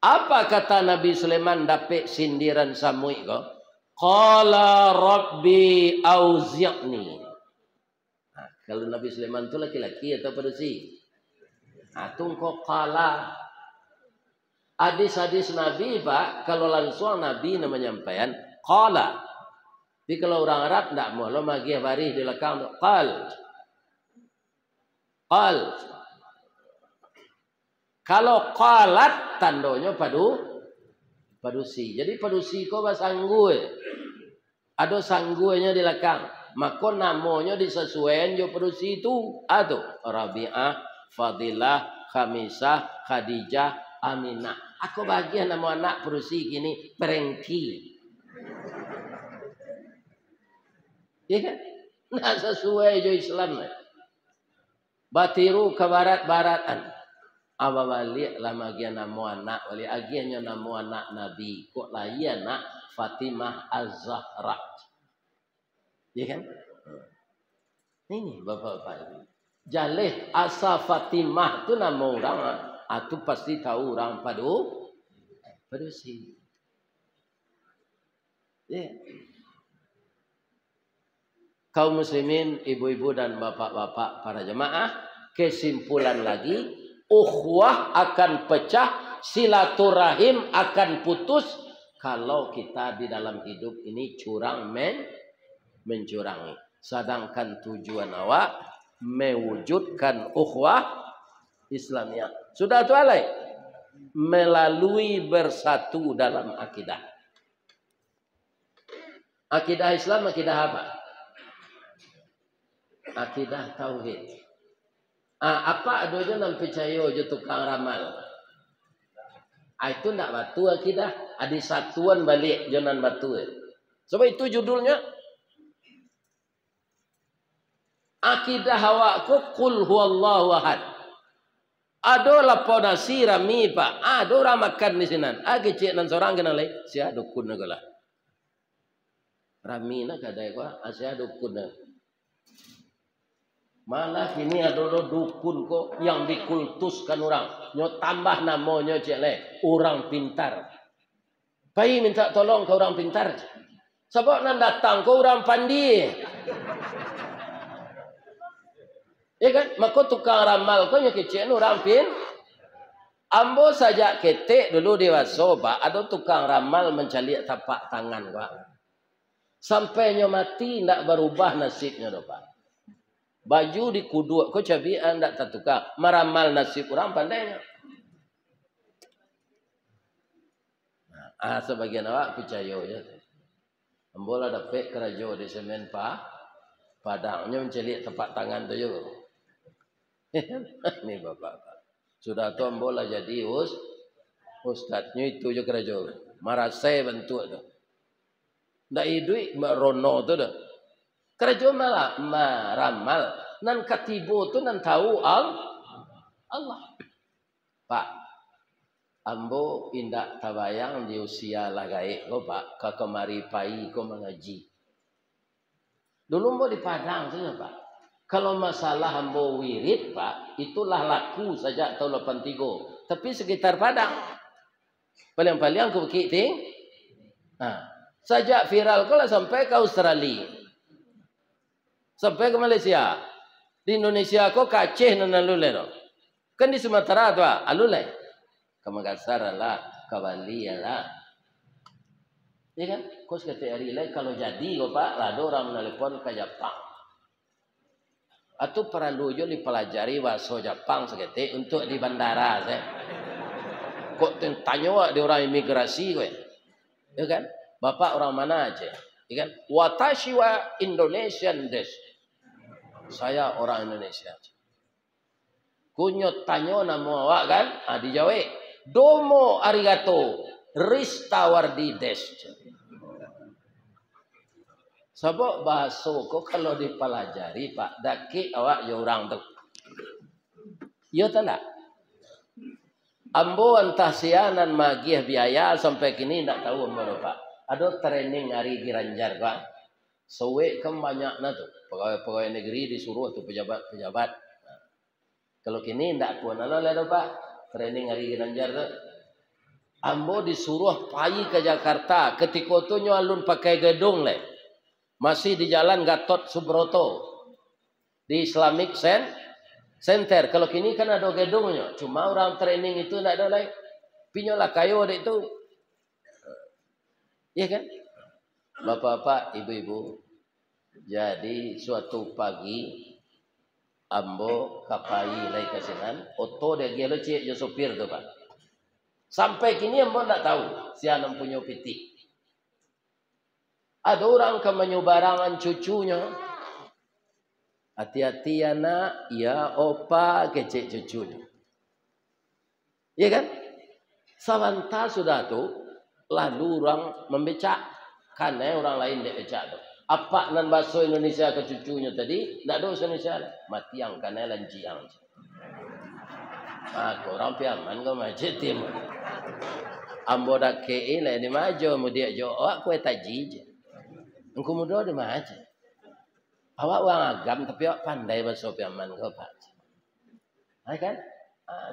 Apa kata Nabi Sulaiman dapat sindiran samui ko? Qala rabbi auzi'ni. Kalau Nabi Sulaiman itu laki-laki atau perusi? Tungkok qala. Hadis-hadis Nabi pak, kalau langsung Nabi menyampaikan qala. Tapi kalau orang Arab tidak mau, lo magi baris di belakang qal. Qal. Kalau qalat tandanya padusi. Jadi padusi kau basanggu. Ada sanggunya di belakang. Maka namanya disesuaikan jo padusi itu. Aduh, Rabi'ah, Fadilah, Khamisah, Khadijah, Aminah. Aku bagian nama anak padusi gini Perengki. Ya kan? Nah sesuai jo Islam. Batiru ke barat-baratan. Aba balik lah magian nama anak wali agiannya nama anak Nabi kok layan nak Fatimah Az-Zahra. Ya kan? Ini bapak-bapak ini. Jalih asa Fatimah tu nama orang, itu pasti tahu orang padusi. Ya. Kaum muslimin, ibu-ibu dan bapak-bapak para jemaah, kesimpulan lagi, ukhuwah akan pecah, silaturahim akan putus kalau kita di dalam hidup ini curang mencurangi. Sedangkan tujuan awak mewujudkan ukhuwah Islamiyah. Sudah tu alai melalui bersatu dalam akidah. Akidah Islam akidah apa? Akidah tauhid. Apa adanya nam percaya je tukang ramal. Itu nak batu akidah. Ada satuan balik jonan batu. Sebab itu judulnya. Akidah awakku qul huwallahu ahad. Ada lapau nasi rami pak. Ada orang makan di sini. Kecik nan seorang kena lagi. Sia dukun nagalah. Rami nak kadai ko. Sia dukun nak. Malah kini ada dukun kok yang dikultuskan orang. Nyo tambah namanya cek le, orang pintar. Pai minta tolong ke orang pintar. Sebab nan datang ke orang pandi. Ya kan? Maka tukang ramal kok nyo kecek orang Ambo saja ketek dulu dewasa pak. Ada tukang ramal mencalik tapak tangan pak. Sampai nyo mati tidak berubah nasibnya do pak. Baju di kudu, kau cabi anda tak tukar. Meramal nasib orang pandainya. Sebagian awak percaya ya. Ambola dapat kerajo di semen padangnya mencelik tepat tangan tu juga. Ini bapak. Sudah tu ambola jadi ustadznya itu je kerajo. Marasai bentuk tu. Ndak idui merono tu dah. Kerajo malah meramal nan katibo tu nan tahu Allah. Pak, ambo indak tabayang di usia lagai ko Pak, ke kemari pai ko mengaji. Dulu ambo di Padang saja Pak. Kalau masalah ambo wirid Pak, itulah laku saja tahun 83. Tapi sekitar Padang. Paling-paling aku begitu. Nah, sajak viral ko lah sampai ke Australia. Sampai ke Malaysia. Di Indonesia ko ke Aceh nanalule no. Kan di Sumatera tu alule. Ke Makassar lah, ke Bali lah. Ya kan? Kos kata hari lain kalau jadi ko Pak, ada orang menelepon ke Jepang. Atau perlu jo dipelajari bahasa Jepang sekete untuk di bandara saya. Kok tanya di orang imigrasi kowe. Ya kan? Bapak orang mana aja? Ya kan? Watashi wa Indonesian desu. Saya orang Indonesia. Kunyot tanya nama awak kan? Dijawab. Domo arigato. Ristawardi desu. Sebab bahasa kok kalau dipelajari Pak, daki awak ya orang tu. Ya tak? Ambo entah sianan magih biaya sampai kini tak tahu ambo Pak. Ada training hari Giranjar Pak. Sewe kan banyak na tu. Pegawai negeri disuruh tu pejabat-pejabat. Kalau kini tak pun ada lah Pak. Training hari Giranjar tu. Ambo disuruh pai ke Jakarta. Ketika tu nyalun pakai gedung le. Masih di jalan Gatot Subroto. Di Islamic Center. Kalau kini kan ada gedungnya. Cuma orang training itu tidak ada lagi. Pinyolah kayu ada itu. Iya kan? Bapak-bapak, ibu-ibu. Jadi suatu pagi. Ambo kapai lagi kasinan. Oto dia gelo cik je sopir tu Pak. Sampai kini ambo tidak tahu. Siapa punya piti. Ada orang ke menyubarangan cucunya. Hati-hati anak, ya opa kecik cucunya. Iya kan? Sebentar sudah tu, lalu orang membecak. Karena orang lain dia becak tu. Apa nan bahasa Indonesia ke cucunya tadi, tidak ada bahasa Indonesia. Mati yang karena lanciang. Orang piaman kau macam timur. Ambo dak kei lah di maju, mudia jo, awak kue taji je. Engkau muda di mana? Awak orang agam tapi awak pandai bahasa piaman kau Pak. Hai kan?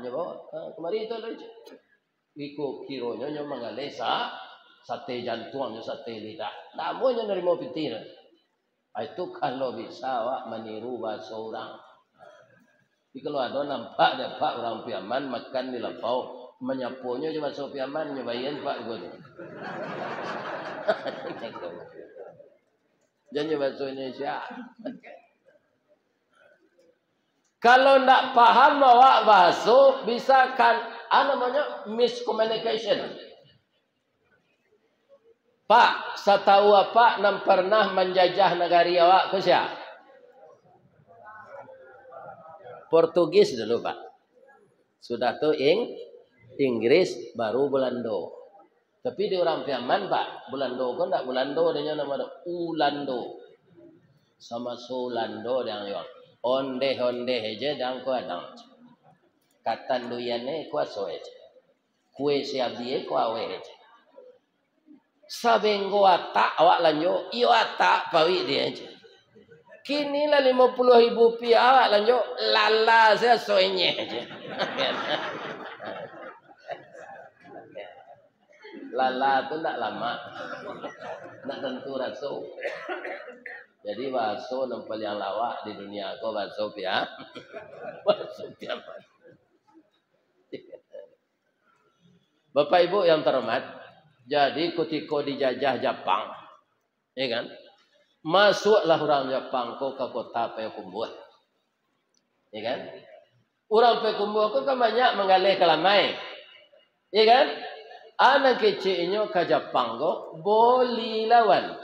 Nyoba kemarin itu lagi. Iko kironya nyoba mengalesa sate jantung, sate lidah. Namanya nerima pitir. Itu kalau bisa awak meniru bahasa orang. Tapi kalau ada nampak ada Pak orang piaman makan di lapau, menyapunya cuma bahasa piaman nyobain Pak gitu. Jangan bahasa Indonesia. Kalau tidak paham awak bahasa, bisa kan namanya miscommunication. Pak, saya tahu apa nam pernah menjajah negari awak ke siapa? Portugis dulu Pak. Sudah tu Inggris baru Belanda. Tapi di orang Piaman Pak, Belando kan tak Belando dia nama Ulando. Sama Solando yang yon. Onde aja dan ku adang. Katan duyane ku aso aja. Kue siap dia ku awe aja. Sabenggo atak awak lanjo, iyo atak pawi dia aja. Kini lah 50.000 rupiah awak lanjo, lala saya soenye aja. Lala tu tak lama. Nak tentu raso. Jadi baso yang paling lawak di dunia ko baso pia. Baso pia. Bapak Ibu yang terhormat, jadi ketika dijajah Jepang, ya kan? Masuklah orang Jepang ko ke kota Payakumbuh. Ya kan? Orang Payakumbuh ko kan banyak menggalih kelamai. Ya kan? Anak kecilnya ke Jepang kok boleh lawan.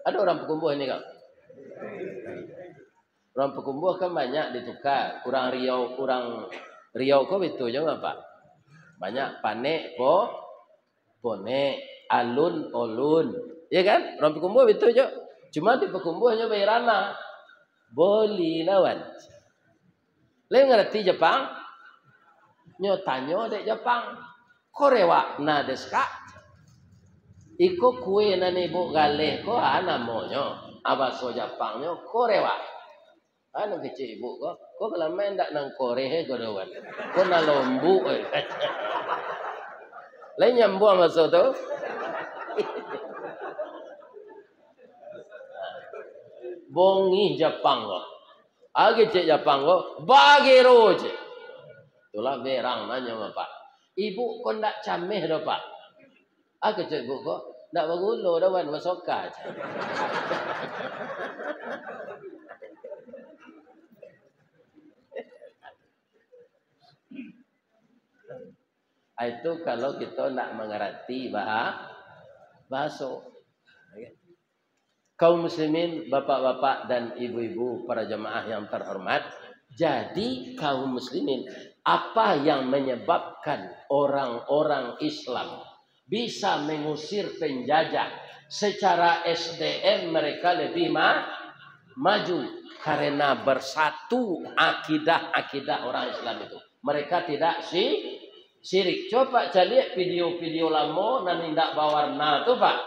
Ada orang Payakumbuh ini kan? Orang Payakumbuh kan banyak ditukar. Orang Riau kok itu juga Pak. Banyak panek pone, alun olun. Ya kan? Orang Payakumbuh itu juga. Cuma di Payakumbuhnya Bairana. Boleh lawan. Lain ngerti Jepang? Nyo tanya dek Jepang. korewa na desu ka? Iko kue na nibu galeh ko namonyo. Abaso Japangnyo korewa. Ano kecil ibu ko? Ko kalau main tak nang Korea ko doan. Ko na lombu. Lain nyambung masuk tu. Bongi Jepang ko. Agi cek Jepang ko. Bagi roje. Itulah berang nanya Pak. Ibu ko ndak cameh do Pak. Agi cek ibu ko. Ndak bagulo doan masuk aja. Itu kalau kita nak mengerti bahasa. Kaum muslimin, bapak-bapak dan ibu-ibu, para jemaah yang terhormat. Jadi kaum muslimin, apa yang menyebabkan orang-orang Islam bisa mengusir penjajah? Secara SDM mereka lebih maju karena bersatu akidah orang Islam itu. Mereka tidak syirik. Coba lihat video-video lama dan tidak bawarna tuh Pak.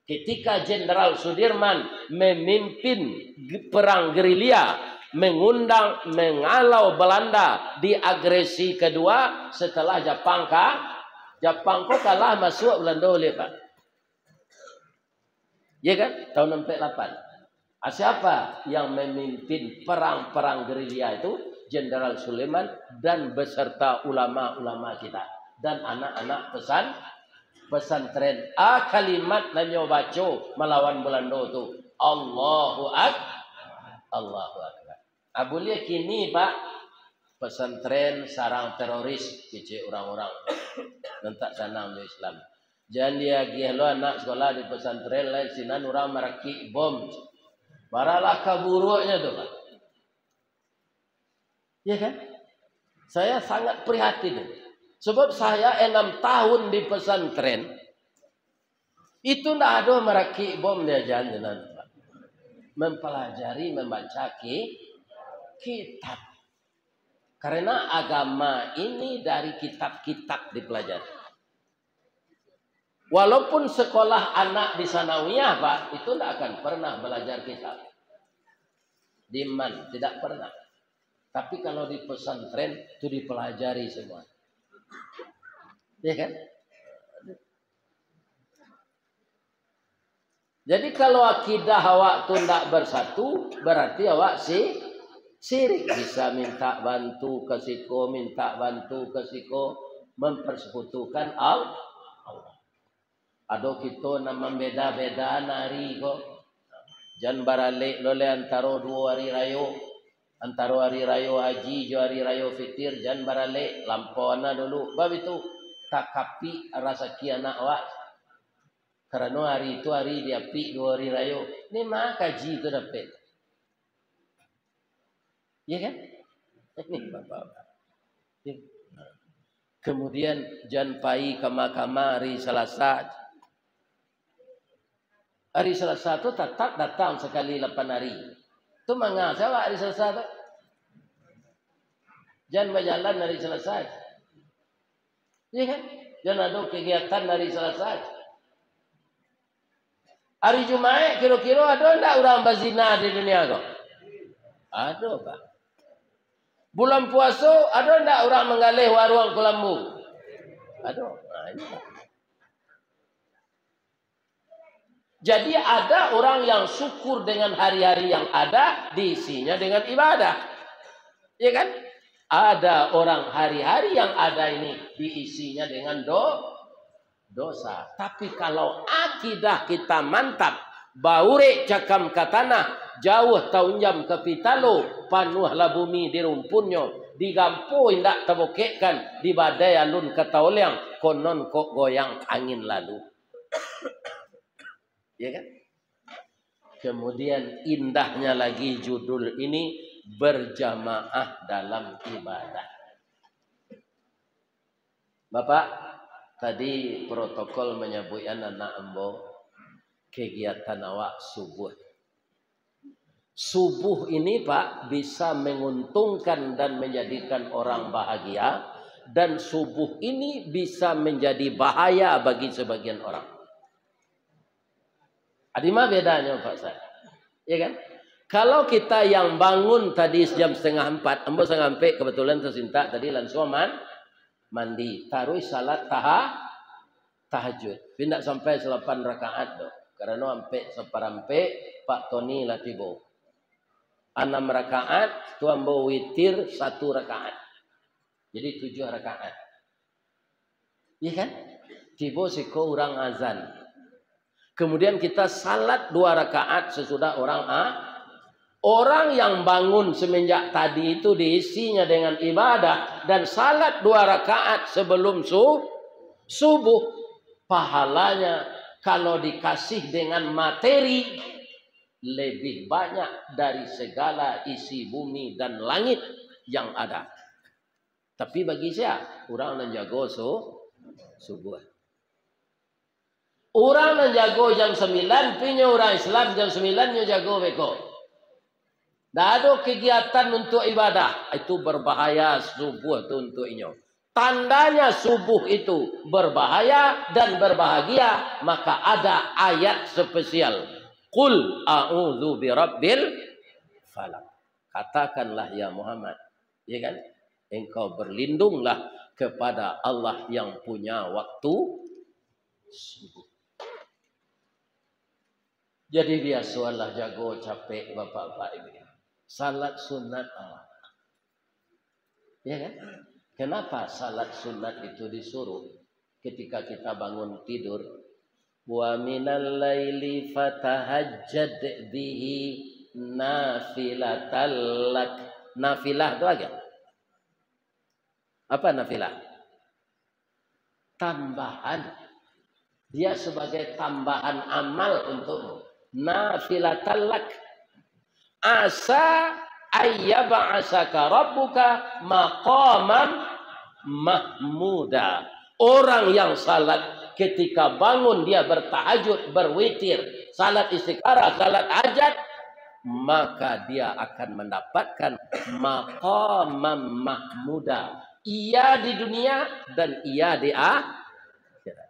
Ketika Jenderal Sudirman memimpin perang gerilya, mengalau Belanda di agresi kedua setelah Jepang kalah masuk Belanda oleh Pak. Ya kan? Tahun 48. Siapa yang memimpin perang gerilya itu? Jenderal Sudirman dan beserta ulama-ulama kita dan anak-anak pesantren. Kalimat nanyo baca melawan Belanda itu Allahu Akbar. Boleh kini Pak pesantren sarang teroris kece orang-orang nentak sanang di Islam. Jangan dia gihlo anak sekolah di pesantren lain sinan orang merakit bom. Baralah kaburuknya tuh Pak. Ya kan? Saya sangat prihatin. Sebab saya 6 tahun di pesantren. Itu tidak ada merakit bom dia jalan. Mempelajari, membaca kitab. Karena agama ini dari kitab-kitab dipelajari. Walaupun sekolah anak di sanawiyah Pak, itu tidak akan pernah belajar kitab. Diman, tidak pernah. Tapi kalau di pesantren itu dipelajari semua. Ya kan? Jadi kalau akidah awak tu tidak bersatu, berarti awak syirik. Bisa minta bantu ke siko, mempersekutukan Allah. Ada kita nama beda-beda nari kok. Jangan baralik lole antara 2 hari raya. Antara hari raya haji jo hari raya fitir jangan baralik lampauana dulu. Bab itu takapi rasa kiana awak. Karena hari itu hari diapi 2 hari raya. Ini mah kaji itu dapat. Ya kan? Ini bapak-bapak. Kemudian jangan pai kama-kama hari Selasa. Hari Selasa itu tetap datang sekali 8 hari. Itu mengapa hari Selasa itu? Jangan berjalan hari Selasa. Ya kan? Jangan ada kegiatan hari Selasa. Hari Jumat kira-kira ada enggak orang berzina di dunia kok? Ada Pak. Bulan puasa ada enggak orang mengalih warung kelambu? Ada. Nah, ini Pak. Jadi ada orang yang syukur dengan hari-hari yang ada, diisinya dengan ibadah. Ya kan? Ada orang hari-hari yang ada ini diisinya dengan dosa. Tapi kalau akidah kita mantap, baure cakam ke tanah, jauh taunjam ke pitalo, panuhlah bumi di rumpunnya, digampu indak tabokekkan, di badai alun ke tauliang, konon kok goyang angin lalu. Ya kan? Kemudian indahnya lagi judul ini berjamaah dalam ibadah. Bapak, tadi protokol menyebutkan anak ambo kegiatan awak subuh. Subuh ini Pak bisa menguntungkan dan menjadikan orang bahagia dan subuh ini bisa menjadi bahaya bagi sebagian orang. Adima bedanya Pak saya, ya kan? Kalau kita yang bangun tadi jam 3:30, 4:30 kebetulan tersinta tadi langsung mandi, taruh salat tahajud. Tidak sampai 8 rakaat doh. Karena sampai separampe Pak Tony lah tibo. 6 rakaat, tu ambo witir 1 rakaat. Jadi 7 rakaat. Iya kan? Tibo siko orang azan. Kemudian kita salat 2 rakaat sesudah orang yang bangun semenjak tadi itu diisinya dengan ibadah dan salat 2 rakaat sebelum subuh, pahalanya kalau dikasih dengan materi lebih banyak dari segala isi bumi dan langit yang ada. Tapi bagi saya orang yang jago subuh. Orang yang jago jam 9, punya orang Islam jam 9 yang jago beko. Tidak ada kegiatan untuk ibadah. Itu berbahaya subuh itu untuk inyo. Tandanya subuh itu berbahaya dan berbahagia. Maka ada ayat spesial. Qul a'udzu birabbil falaq. Katakanlah ya Muhammad. Ya kan? Engkau berlindunglah kepada Allah yang punya waktu subuh. Jadi biasalah jago capek bapak-bapak ibu. Salat sunat Allah. Ya kan? Kenapa salat sunat itu disuruh ketika kita bangun tidur? Wa minal laili fatahajjad bihi nafilatal lak. Nafilah itu aja. Apa nafilah? Tambahan. Dia sebagai tambahan amal untukmu. Nafilatal lak. Asa ayyab'asaka rabbuka maqaman mahmuda. Orang yang salat ketika bangun dia bertahajud, berwitir, salat istikharah, salat hajat, maka dia akan mendapatkan maqaman mahmuda. Ia di dunia dan ia di akhirat.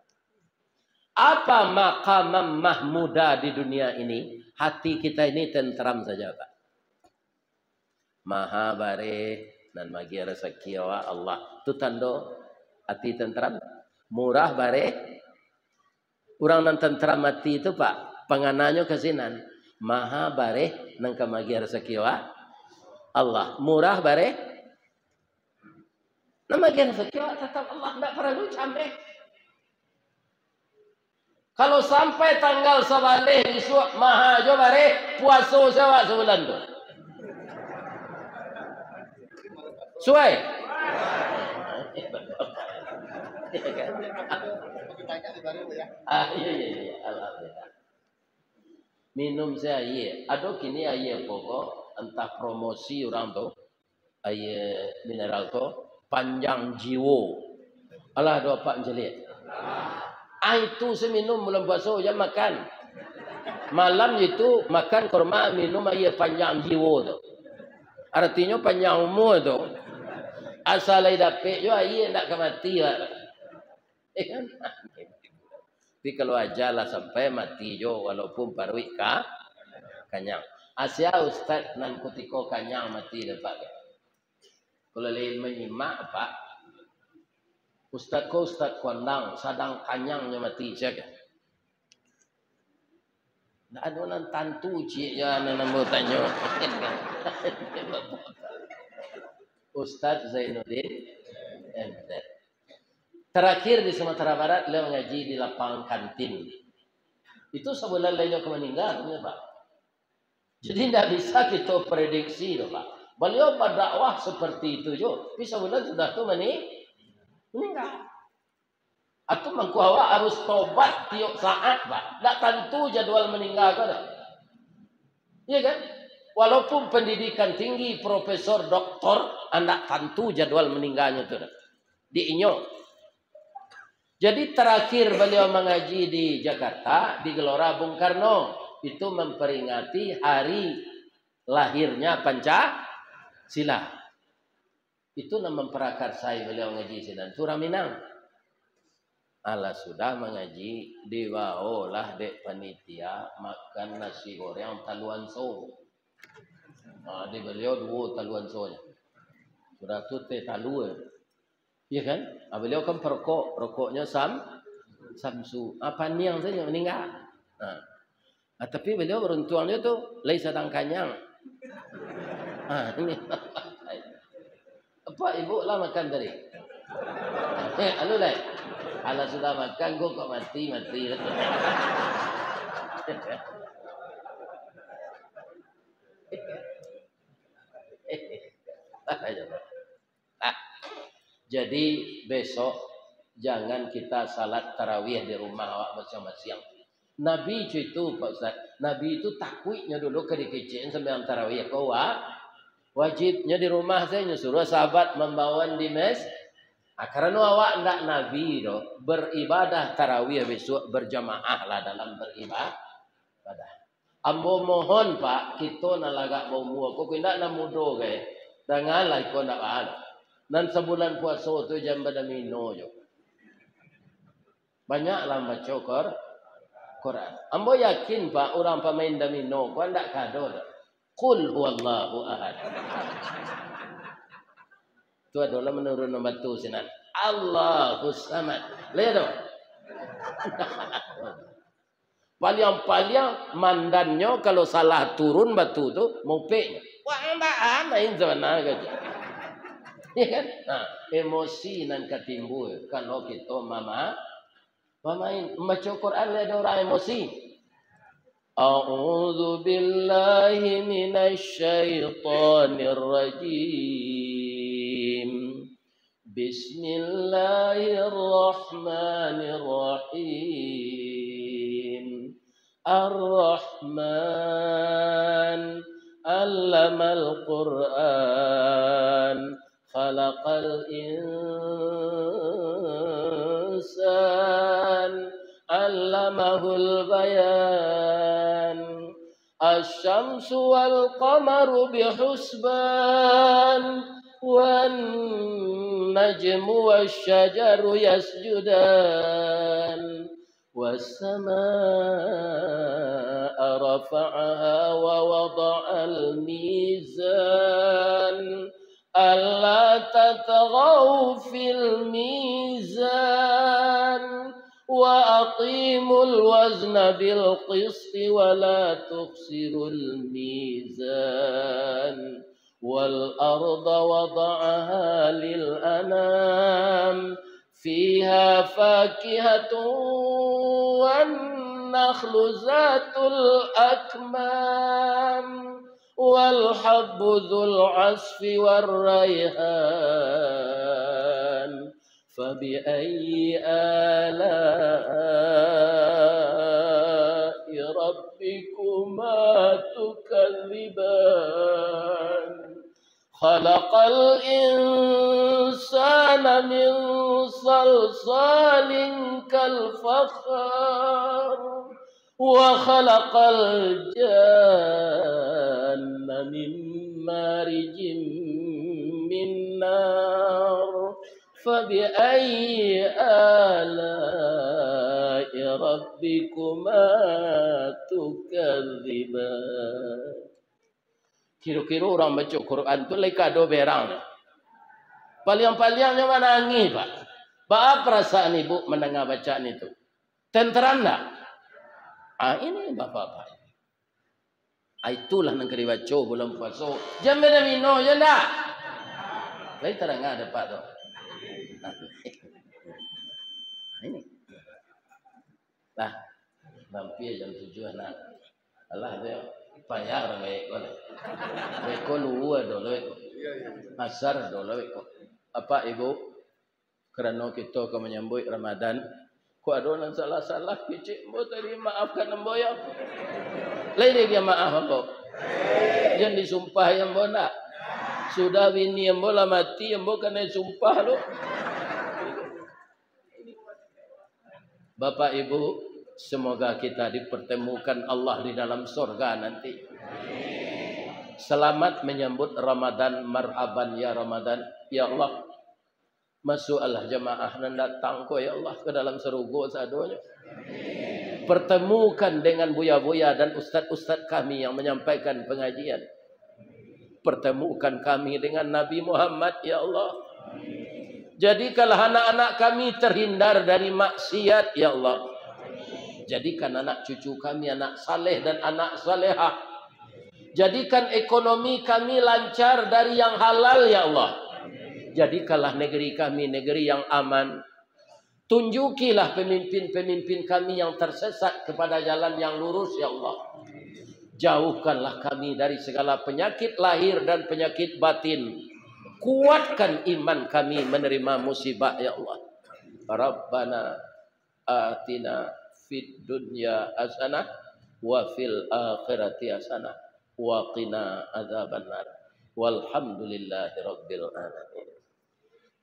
Apa maqaman mahmuda di dunia ini? Hati kita ini tentram saja Pak. Maha bare dan bagi rezeki Allah. Itu tanda hati tentram. Murah bare. Orang yang tentram hati itu Pak. Pengananya kesinan. Maha bare nang kamagi rezeki Allah. Murah bare. Namagi rezeki tetap Allah. Tidak pernah sampai. Kalau sampai tanggal sabaleh isuk maha jo bare puasa sewa sebulan tu. Suai. Iya. Alhamdulillah. Minum saya iya. Ada kini iya pokok entah promosi orang tu. Iya mineral tu panjang jiwo. Allah doa Pak Jelit. Itu seminum bulan puasa je makan. Malam itu makan kurma, minum air panjang jiwa tu. Artinya panjang umur tu. Asal ai dapat yo air nak mati lah. Kan? Tapi kalau ajalah sampai mati jo walaupun parwik kanyang. Asia ustaz nan kutiko kanyang mati dapat. Kalau lain menyimak Pak. Ustaz kondang sadang kanyangnya mati siapa? Nggak ada orang tantu cik ya nama tanya. Ustaz Zainuddin MZ. Terakhir di Sumatera Barat beliau mengaji di lapangan kantin. Itu sebulan lainnya meninggal Pak. Jadi tidak bisa kita prediksi Pak. Beliau berdakwah seperti itu jo. Tapi sebulan sudah tu meninggal. Atau mengkuawa harus tobat tiap saat, Pak. Tak tentu jadwal meninggal kan? Iya kan? Walaupun pendidikan tinggi, profesor, doktor, anda tentu jadwal meninggalnya itu. Diinyo. Jadi terakhir beliau mengaji di Jakarta, di Gelora Bung Karno. Itu memperingati hari lahirnya Pancasila. Itu nama memperakarsai beliau ngaji sinan Surah Minang. Allah sudah mengaji diwaolah dek panitia makan nasi goreng taluan so. Di beliau 2 taluan sonya. Sudah tu teh talu. Iya kan? Beliau kan perokok, rokoknya Samsu. Apa niang saja meninggal. Tapi beliau beruntuannya tu lain sedang kanyang. Ini apa ibu lah makan tadi? Anu lah. Ala sudah makan, gua kok mati. Jadi besok jangan kita salat tarawih di rumah awak masing-masing. Nabi itu Pak Ustaz, Nabi itu takwiknya dulu ke dikecilin sembahyang tarawih kau wajibnya di rumah saya nyuruh sahabat membawa di mes. Karena awak ndak Nabi do beribadah tarawih besok berjamaah lah dalam beribadah. Ambo mohon Pak kita nalaga mau mua kok ndak namudo ke. Dengan lah kau ndak ada. Dan sebulan puasa tu jam badamino jo. Banyaklah baca Quran. Ambo yakin Pak orang pemain domino kau ndak kado dah. Qul huwallahu ahad. Itu adalah menurun nombor tu sinan. Allahus samad. Lihat dong. Paling mandannya kalau salah turun batu tu mau pe. Wah mbak main zona gitu. Ya kan? Nah, emosi nan ketimbul kalau kita main baca Quran ada orang emosi. A'udzu billahi minasy syaithanir rajim. Bismillahirrahmanirrahim. Ar-Rahman 'allamal Qur'an. Khalaqal insan 'allamahul bayan. Asy-syamsu wal qamaru bihusban wan najmu wasyajaru yasjudan was samaa'a rafa'aha wa wada'al mizan alla tatghaw fil mizan wa aqimul wazna bil qisti wa la tukhsirul mizan wal arda wada'aha lil anam fiha fakihatun wan nakhlu zatul akmam wal habbu dzul asfi war rayhan fabi ayyi ala'i rabbikuma tukadziban. Khalaqal insana min salsalin kal fakhar wa khalaqal janna min marijin min nar fabi ayyi ala'i rabbikuma tukadziban. Kira-kira orang baca Quran tu lai kado berang. Paling-palingnya menangis Pak. Apa perasaan ibu mendengar bacaan itu? Tenteram tak? Ini bapak-bapak. Itulah yang kena baca bulan puasa. Jangan beda minum je tak? Lai terang ada Pak tu. Ini. Lah, mampir jam 7 anak. Allah dia payah baik kau. Baik kau luar dulu. Asar dulu. Apa ibu? Kerana kita akan menyambut Ramadan. Kau ada yang salah-salah kecil. Mau tadi maafkan ambo ya. Lain dia maaf ambo. Jangan disumpah yang ambo nak. Sudah bini ambo lah mati ambo kena sumpah lo. Bapak Ibu, semoga kita dipertemukan Allah di dalam surga nanti. Selamat menyambut Ramadan, marhaban ya Ramadan. Ya Allah, masuklah jamaah nan datang ko ya Allah ke dalam serugo sadonya. Pertemukan dengan buya-buya dan ustaz-ustaz kami yang menyampaikan pengajian. Pertemukan kami dengan Nabi Muhammad ya Allah. Jadikanlah anak-anak kami terhindar dari maksiat ya Allah. Jadikan anak cucu kami anak saleh dan anak salehah. Jadikan ekonomi kami lancar dari yang halal ya Allah. Jadikanlah negeri kami negeri yang aman. Tunjukilah pemimpin-pemimpin kami yang tersesat kepada jalan yang lurus ya Allah. Jauhkanlah kami dari segala penyakit lahir dan penyakit batin. Kuatkan iman kami menerima musibah ya Allah. Rabbana atina fid dunya hasanah wa fil akhirati hasanah wa qina adzabannar. Walhamdulillahi rabbil alamin.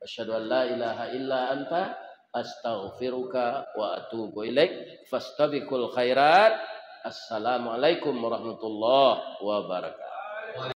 Asyhadu an la ilaha illa anta astaghfiruka wa atubu ilaik. Fastabiqul khairat. Assalamualaikum warahmatullahi wabarakatuh.